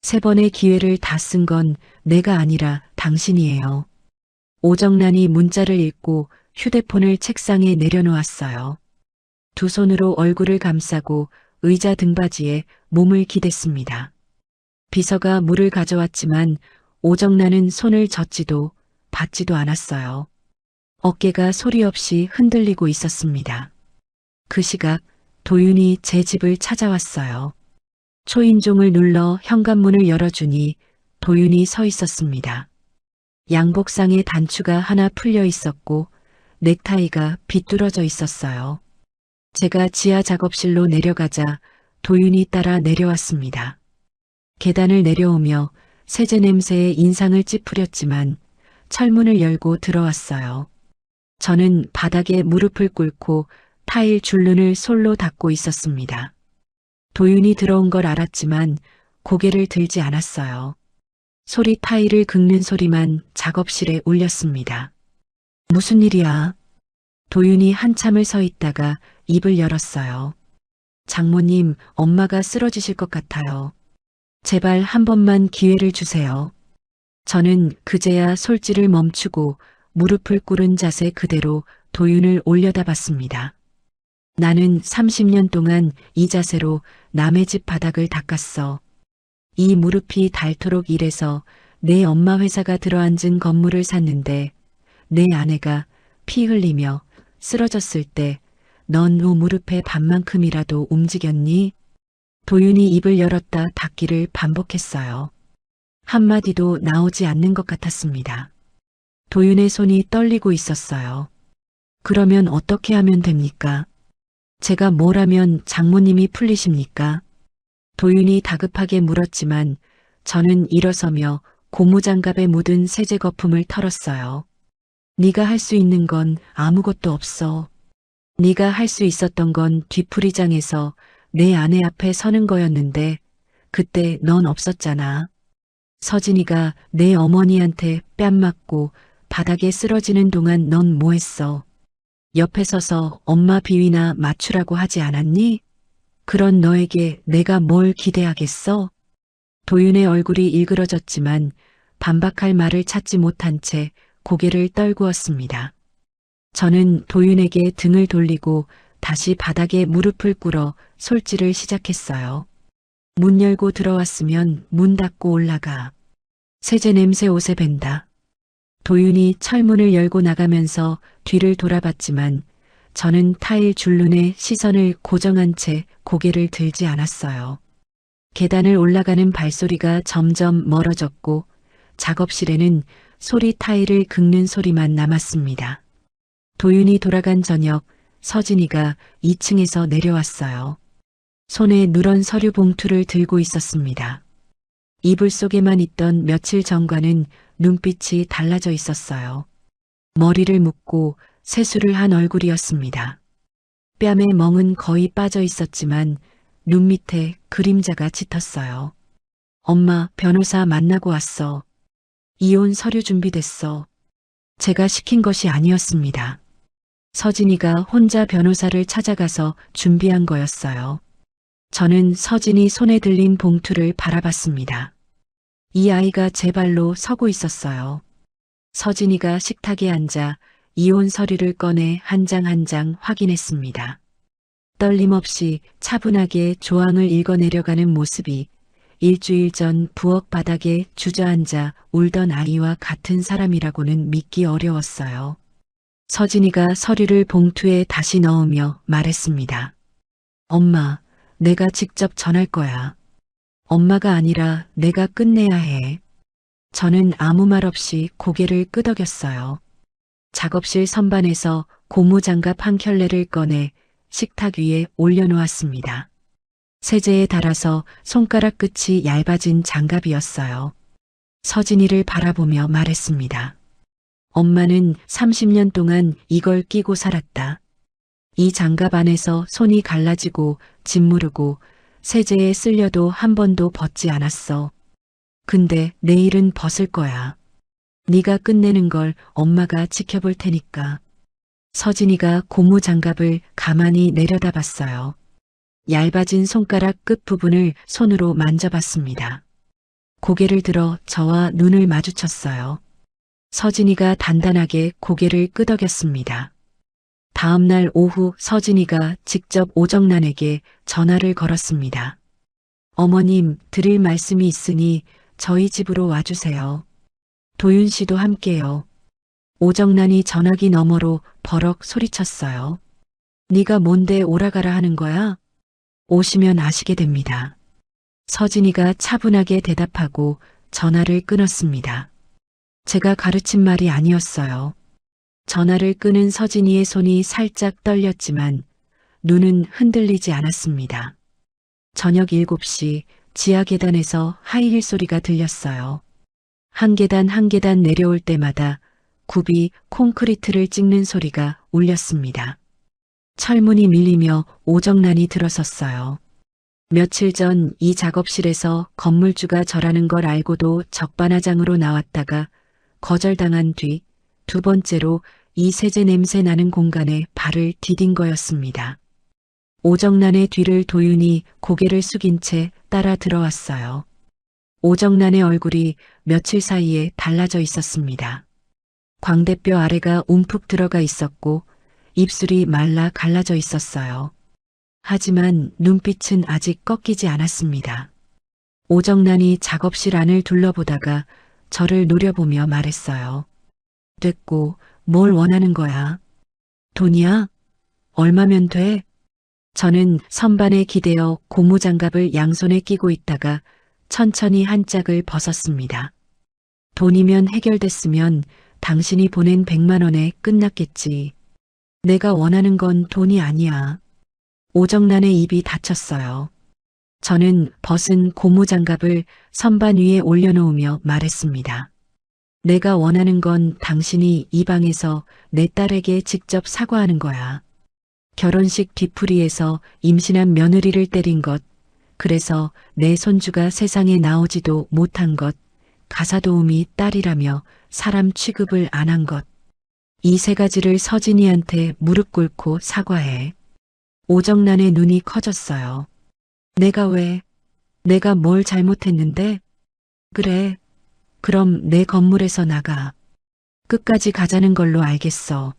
3번의 기회를 다 쓴 건 내가 아니라 당신이에요. 오정란이 문자를 읽고 휴대폰을 책상에 내려놓았어요. 두 손으로 얼굴을 감싸고 의자 등받이에 몸을 기댔습니다. 비서가 물을 가져왔지만 오정란은 손을 젓지도 받지도 않았어요. 어깨가 소리 없이 흔들리고 있었습니다. 그 시각 도윤이 제 집을 찾아왔어요. 초인종을 눌러 현관문을 열어주니 도윤이 서 있었습니다. 양복상에 단추가 하나 풀려 있었고 넥타이가 비뚤어져 있었어요. 제가 지하 작업실로 내려가자 도윤이 따라 내려왔습니다. 계단을 내려오며 세제 냄새에 인상을 찌푸렸지만 철문을 열고 들어왔어요. 저는 바닥에 무릎을 꿇고 타일 줄눈을 솔로 닦고 있었습니다. 도윤이 들어온 걸 알았지만 고개를 들지 않았어요. 소리 타일을 긁는 소리만 작업실에 울렸습니다. 무슨 일이야? 도윤이 한참을 서 있다가 입을 열었어요. 장모님, 엄마가 쓰러지실 것 같아요. 제발 한 번만 기회를 주세요. 저는 그제야 솔질을 멈추고 무릎을 꿇은 자세 그대로 도윤을 올려다봤습니다. 나는 30년 동안 이 자세로 남의 집 바닥을 닦았어. 이 무릎이 닳도록 일해서 내 엄마 회사가 들어앉은 건물을 샀는데 내 아내가 피 흘리며 쓰러졌을 때 넌 그 무릎의 반만큼이라도 움직였니? 도윤이 입을 열었다 닫기를 반복했어요. 한마디도 나오지 않는 것 같았습니다. 도윤의 손이 떨리고 있었어요. 그러면 어떻게 하면 됩니까? 제가 뭘 하면 장모님이 풀리십니까? 도윤이 다급하게 물었지만 저는 일어서며 고무장갑에 묻은 세제 거품을 털었어요. 네가 할 수 있는 건 아무것도 없어. 네가 할 수 있었던 건 뒤풀이장에서 내 아내 앞에 서는 거였는데 그때 넌 없었잖아. 서진이가 내 어머니한테 뺨 맞고 바닥에 쓰러지는 동안 넌 뭐 했어? 옆에 서서 엄마 비위나 맞추라고 하지 않았니? 그런 너에게 내가 뭘 기대하겠어? 도윤의 얼굴이 일그러졌지만 반박할 말을 찾지 못한 채 고개를 떨구었습니다. 저는 도윤에게 등을 돌리고 다시 바닥에 무릎을 꿇어 솔질을 시작했어요. 문 열고 들어왔으면 문 닫고 올라가. 세제 냄새 옷에 밴다. 도윤이 철문을 열고 나가면서 뒤를 돌아봤지만 저는 타일 줄눈에 시선을 고정한 채 고개를 들지 않았어요. 계단을 올라가는 발소리가 점점 멀어졌고 작업실에는 소리 타일을 긁는 소리만 남았습니다. 도윤이 돌아간 저녁 서진이가 2층에서 내려왔어요. 손에 누런 서류 봉투를 들고 있었습니다. 이불 속에만 있던 며칠 전과는 눈빛이 달라져 있었어요. 머리를 묶고 세수를 한 얼굴이었습니다. 뺨에 멍은 거의 빠져 있었지만 눈 밑에 그림자가 짙었어요. 엄마, 변호사 만나고 왔어. 이혼 서류 준비됐어. 제가 시킨 것이 아니었습니다. 서진이가 혼자 변호사를 찾아가서 준비한 거였어요. 저는 서진이 손에 들린 봉투를 바라봤습니다. 이 아이가 제 발로 서고 있었어요. 서진이가 식탁에 앉아 이혼 서류를 꺼내 한 장 한 장 확인했습니다. 떨림 없이 차분하게 조항을 읽어내려가는 모습이 일주일 전 부엌 바닥에 주저앉아 울던 아이와 같은 사람이라고는 믿기 어려웠어요. 서진이가 서류를 봉투에 다시 넣으며 말했습니다. 엄마, 내가 직접 전할 거야. 엄마가 아니라 내가 끝내야 해. 저는 아무 말 없이 고개를 끄덕였어요. 작업실 선반에서 고무장갑 한 켤레를 꺼내 식탁 위에 올려놓았습니다. 세제에 달아서 손가락 끝이 얇아진 장갑이었어요. 서진이를 바라보며 말했습니다. 엄마는 30년 동안 이걸 끼고 살았다. 이 장갑 안에서 손이 갈라지고 짓무르고 세제에 쓸려도 한 번도 벗지 않았어. 근데 내일은 벗을 거야. 네가 끝내는 걸 엄마가 지켜볼 테니까. 서진이가 고무 장갑을 가만히 내려다봤어요. 얇아진 손가락 끝부분을 손으로 만져봤습니다. 고개를 들어 저와 눈을 마주쳤어요. 서진이가 단단하게 고개를 끄덕였습니다. 다음 날 오후 서진이가 직접 오정란에게 전화를 걸었습니다. 어머님, 드릴 말씀이 있으니 저희 집으로 와주세요. 도윤 씨도 함께요. 오정란이 전화기 너머로 버럭 소리쳤어요. 네가 뭔데 오라가라 하는 거야? 오시면 아시게 됩니다. 서진이가 차분하게 대답하고 전화를 끊었습니다. 제가 가르친 말이 아니었어요. 전화를 끄는 서진이의 손이 살짝 떨렸지만 눈은 흔들리지 않았습니다. 저녁 7시 지하 계단에서 하이힐 소리가 들렸어요. 한 계단 한 계단 내려올 때마다 굽이 콘크리트를 찍는 소리가 울렸습니다. 철문이 밀리며 오정란이 들어섰어요. 며칠 전 이 작업실에서 건물주가 저라는 걸 알고도 적반하장으로 나왔다가 거절당한 뒤 두 번째로 이 세제 냄새 나는 공간에 발을 디딘 거였습니다. 오정란의 뒤를 도윤이 고개를 숙인 채 따라 들어왔어요. 오정란의 얼굴이 며칠 사이에 달라져 있었습니다. 광대뼈 아래가 움푹 들어가 있었고 입술이 말라 갈라져 있었어요. 하지만 눈빛은 아직 꺾이지 않았습니다. 오정란이 작업실 안을 둘러보다가 저를 노려보며 말했어요. 됐고, 뭘 원하는 거야? 돈이야? 얼마면 돼? 저는 선반에 기대어 고무장갑을 양손에 끼고 있다가 천천히 한 짝을 벗었습니다. 돈이면 해결됐으면 당신이 보낸 100만 원에 끝났겠지. 내가 원하는 건 돈이 아니야. 오정란의 입이 닫혔어요. 저는 벗은 고무장갑을 선반 위에 올려놓으며 말했습니다. 내가 원하는 건 당신이 이 방에서 내 딸에게 직접 사과하는 거야. 결혼식 뒤풀이에서 임신한 며느리를 때린 것, 그래서 내 손주가 세상에 나오지도 못한 것, 가사도우미 딸이라며 사람 취급을 안 한 것. 이 세 가지를 서진이한테 무릎 꿇고 사과해. 오정란의 눈이 커졌어요. 내가 뭘 잘못했는데? 그래. 그럼 내 건물에서 나가. 끝까지 가자는 걸로 알겠어.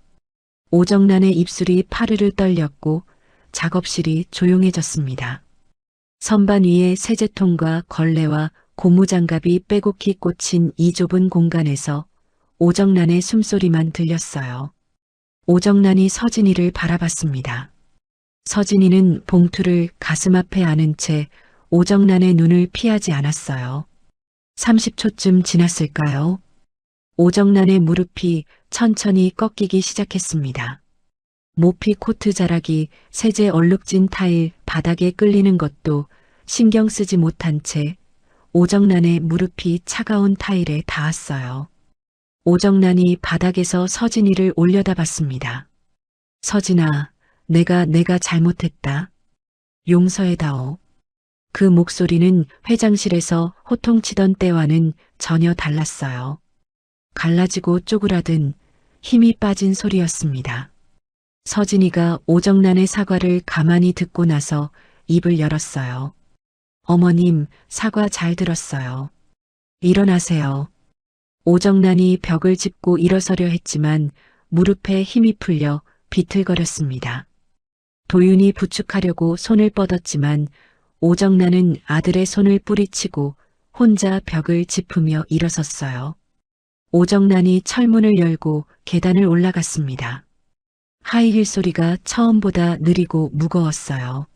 오정란의 입술이 파르르 떨렸고 작업실이 조용해졌습니다. 선반 위에 세제통과 걸레와 고무장갑이 빼곡히 꽂힌 이 좁은 공간에서 오정란의 숨소리만 들렸어요. 오정란이 서진이를 바라봤습니다. 서진이는 봉투를 가슴 앞에 안은 채 오정란의 눈을 피하지 않았어요. 30초쯤 지났을까요? 오정란의 무릎이 천천히 꺾이기 시작했습니다. 모피 코트 자락이 세제 얼룩진 타일 바닥에 끌리는 것도 신경 쓰지 못한 채 오정란의 무릎이 차가운 타일에 닿았어요. 오정란이 바닥에서 서진이를 올려다봤습니다. 서진아, 내가 잘못했다. 용서해다오. 그 목소리는 회장실에서 호통치던 때와는 전혀 달랐어요. 갈라지고 쪼그라든 힘이 빠진 소리였습니다. 서진이가 오정란의 사과를 가만히 듣고 나서 입을 열었어요. 어머님, 사과 잘 들었어요. 일어나세요. 오정란이 벽을 짚고 일어서려 했지만 무릎에 힘이 풀려 비틀거렸습니다. 도윤이 부축하려고 손을 뻗었지만 오정란은 아들의 손을 뿌리치고 혼자 벽을 짚으며 일어섰어요. 오정란이 철문을 열고 계단을 올라갔습니다. 하이힐 소리가 처음보다 느리고 무거웠어요.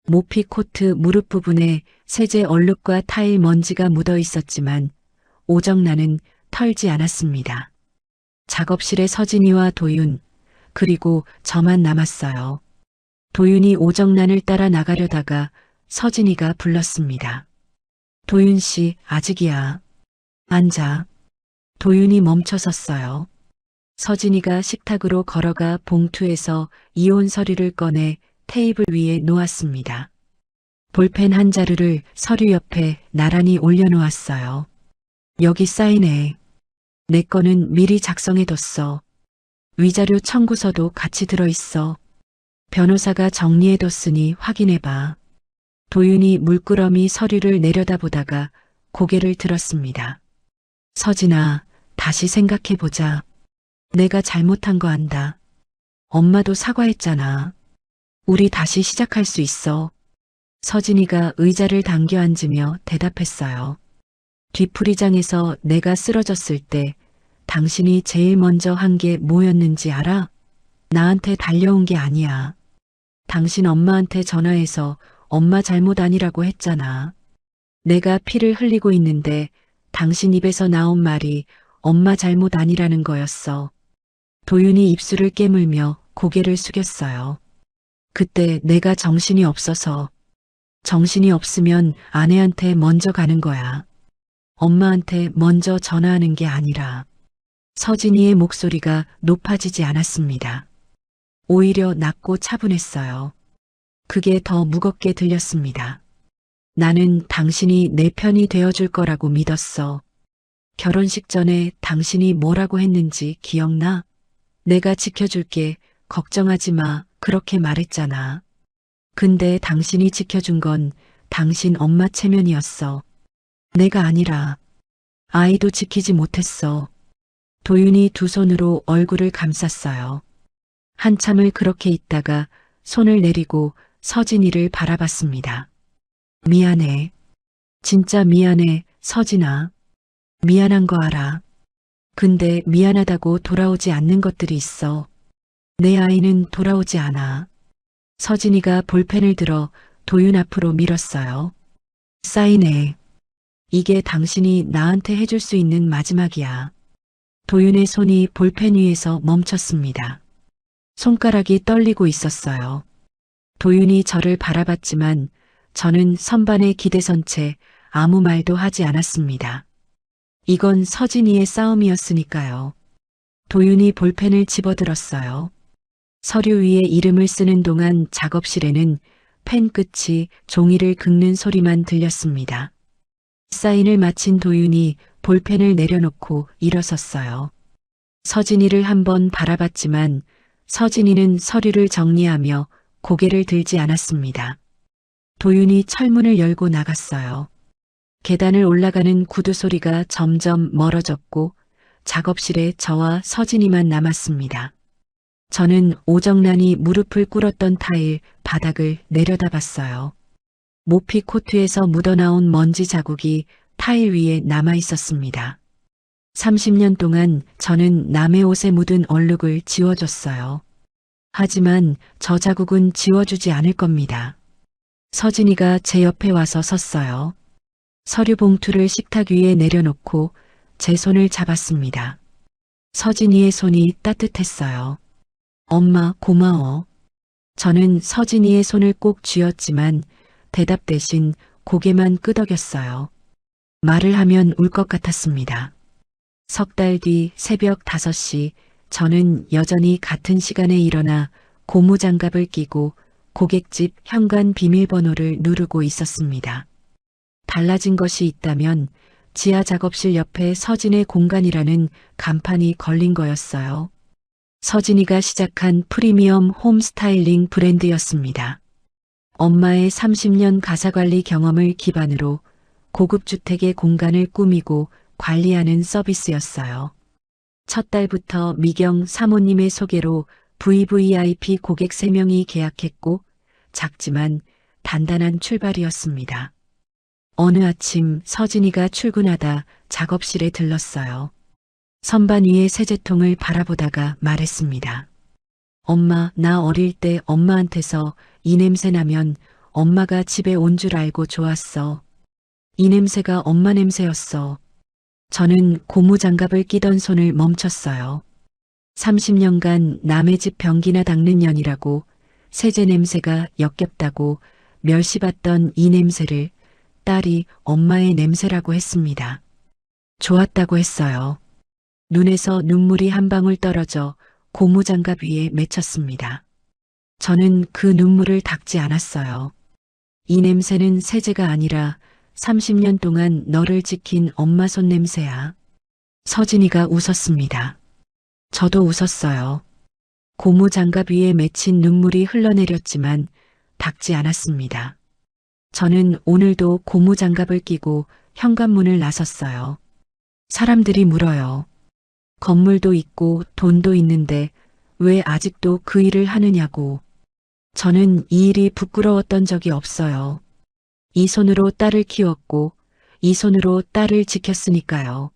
모피 코트 무릎 부분에 세제 얼룩과 타일 먼지가 묻어 있었지만 오정란은 털지 않았습니다. 작업실에 서진이와 도윤, 그리고 저만 남았어요. 도윤이 오정란을 따라 나가려다가 서진이가 불렀습니다. 도윤 씨, 아직이야. 앉아. 도윤이 멈춰섰어요. 서진이가 식탁으로 걸어가 봉투에서 이혼 서류를 꺼내 테이블 위에 놓았습니다. 볼펜 한 자루를 서류 옆에 나란히 올려놓았어요. 여기 사인해. 내 거는 미리 작성해뒀어. 위자료 청구서도 같이 들어있어. 변호사가 정리해뒀으니 확인해봐. 도윤이 물끄러미 서류를 내려다보다가 고개를 들었습니다. 서진아, 다시 생각해보자. 내가 잘못한 거 안다. 엄마도 사과했잖아. 우리 다시 시작할 수 있어. 서진이가 의자를 당겨 앉으며 대답했어요. 뒤풀이장에서 내가 쓰러졌을 때 당신이 제일 먼저 한 게 뭐였는지 알아? 나한테 달려온 게 아니야. 당신 엄마한테 전화해서 엄마 잘못 아니라고 했잖아. 내가 피를 흘리고 있는데 당신 입에서 나온 말이 엄마 잘못 아니라는 거였어. 도윤이 입술을 깨물며 고개를 숙였어요. 그때 내가 정신이 없어서. 정신이 없으면 아내한테 먼저 가는 거야. 엄마한테 먼저 전화하는 게 아니라. 서진이의 목소리가 높아지지 않았습니다. 오히려 낮고 차분했어요. 그게 더 무겁게 들렸습니다. 나는 당신이 내 편이 되어줄 거라고 믿었어. 결혼식 전에 당신이 뭐라고 했는지 기억나? 내가 지켜줄게. 걱정하지 마. 그렇게 말했잖아. 근데 당신이 지켜준 건 당신 엄마 체면이었어. 내가 아니라. 아이도 지키지 못했어. 도윤이 두 손으로 얼굴을 감쌌어요. 한참을 그렇게 있다가 손을 내리고 서진이를 바라봤습니다. 미안해. 진짜 미안해, 서진아. 미안한 거 알아. 근데 미안하다고 돌아오지 않는 것들이 있어. 내 아이는 돌아오지 않아. 서진이가 볼펜을 들어 도윤 앞으로 밀었어요. 사인해. 이게 당신이 나한테 해줄 수 있는 마지막이야. 도윤의 손이 볼펜 위에서 멈췄습니다. 손가락이 떨리고 있었어요. 도윤이 저를 바라봤지만 저는 선반에 기대선 채 아무 말도 하지 않았습니다. 이건 서진이의 싸움이었으니까요. 도윤이 볼펜을 집어들었어요. 서류 위에 이름을 쓰는 동안 작업실에는 펜 끝이 종이를 긁는 소리만 들렸습니다. 사인을 마친 도윤이 볼펜을 내려놓고 일어섰어요. 서진이를 한번 바라봤지만 서진이는 서류를 정리하며 고개를 들지 않았습니다. 도윤이 철문을 열고 나갔어요. 계단을 올라가는 구두 소리가 점점 멀어졌고 작업실에 저와 서진이만 남았습니다. 저는 오정란이 무릎을 꿇었던 타일 바닥을 내려다봤어요. 모피 코트에서 묻어나온 먼지 자국이 타일 위에 남아 있었습니다. 30년 동안 저는 남의 옷에 묻은 얼룩을 지워줬어요. 하지만 저 자국은 지워주지 않을 겁니다. 서진이가 제 옆에 와서 섰어요. 서류 봉투를 식탁 위에 내려놓고 제 손을 잡았습니다. 서진이의 손이 따뜻했어요. 엄마, 고마워. 저는 서진이의 손을 꼭 쥐었지만 대답 대신 고개만 끄덕였어요. 말을 하면 울 것 같았습니다. 석 달 뒤 새벽 5시 저는 여전히 같은 시간에 일어나 고무장갑을 끼고 고객집 현관 비밀번호를 누르고 있었습니다. 달라진 것이 있다면 지하 작업실 옆에 서진의 공간이라는 간판이 걸린 거였어요. 서진이가 시작한 프리미엄 홈 스타일링 브랜드였습니다. 엄마의 30년 가사관리 경험을 기반으로 고급 주택의 공간을 꾸미고 관리하는 서비스였어요. 첫 달부터 미경 사모님의 소개로 VVIP 고객 3명이 계약했고 작지만 단단한 출발이었습니다. 어느 아침 서진이가 출근하다 작업실에 들렀어요. 선반 위의 세제통을 바라보다가 말했습니다. 엄마, 나 어릴 때 엄마한테서 이 냄새 나면 엄마가 집에 온 줄 알고 좋았어. 이 냄새가 엄마 냄새였어. 저는 고무장갑을 끼던 손을 멈췄어요. 30년간 남의 집 변기나 닦는 년이라고 세제 냄새가 역겹다고 멸시받던 이 냄새를 딸이 엄마의 냄새라고 했습니다. 좋았다고 했어요. 눈에서 눈물이 한 방울 떨어져 고무장갑 위에 맺혔습니다. 저는 그 눈물을 닦지 않았어요. 이 냄새는 세제가 아니라 30년 동안 너를 지킨 엄마 손 냄새야. 서진이가 웃었습니다. 저도 웃었어요. 고무장갑 위에 맺힌 눈물이 흘러내렸지만 닦지 않았습니다. 저는 오늘도 고무장갑을 끼고 현관문을 나섰어요. 사람들이 물어요. 건물도 있고 돈도 있는데 왜 아직도 그 일을 하느냐고. 저는 이 일이 부끄러웠던 적이 없어요. 이 손으로 딸을 키웠고 이 손으로 딸을 지켰으니까요.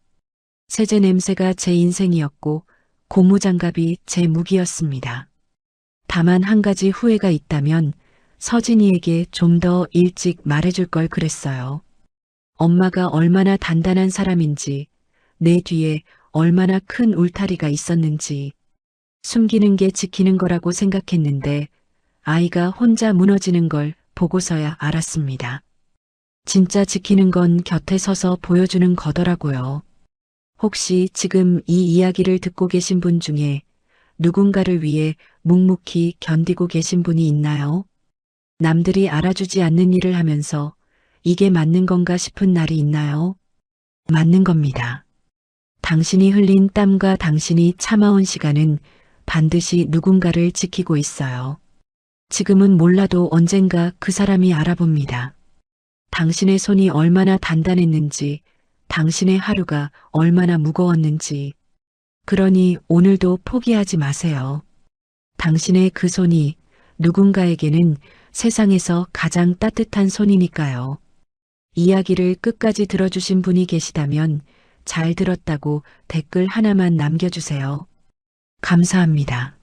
세제 냄새가 제 인생이었고 고무장갑이 제 무기였습니다. 다만 한 가지 후회가 있다면 서진이에게 좀 더 일찍 말해줄 걸 그랬어요. 엄마가 얼마나 단단한 사람인지, 내 뒤에 얼마나 큰 울타리가 있었는지, 숨기는 게 지키는 거라고 생각했는데 아이가 혼자 무너지는 걸 보고서야 알았습니다. 진짜 지키는 건 곁에 서서 보여주는 거더라고요. 혹시 지금 이 이야기를 듣고 계신 분 중에 누군가를 위해 묵묵히 견디고 계신 분이 있나요? 남들이 알아주지 않는 일을 하면서 이게 맞는 건가 싶은 날이 있나요? 맞는 겁니다. 당신이 흘린 땀과 당신이 참아온 시간은 반드시 누군가를 지키고 있어요. 지금은 몰라도 언젠가 그 사람이 알아봅니다. 당신의 손이 얼마나 단단했는지, 당신의 하루가 얼마나 무거웠는지. 그러니 오늘도 포기하지 마세요. 당신의 그 손이 누군가에게는 세상에서 가장 따뜻한 손이니까요. 이야기를 끝까지 들어주신 분이 계시다면 잘 들었다고 댓글 하나만 남겨주세요. 감사합니다.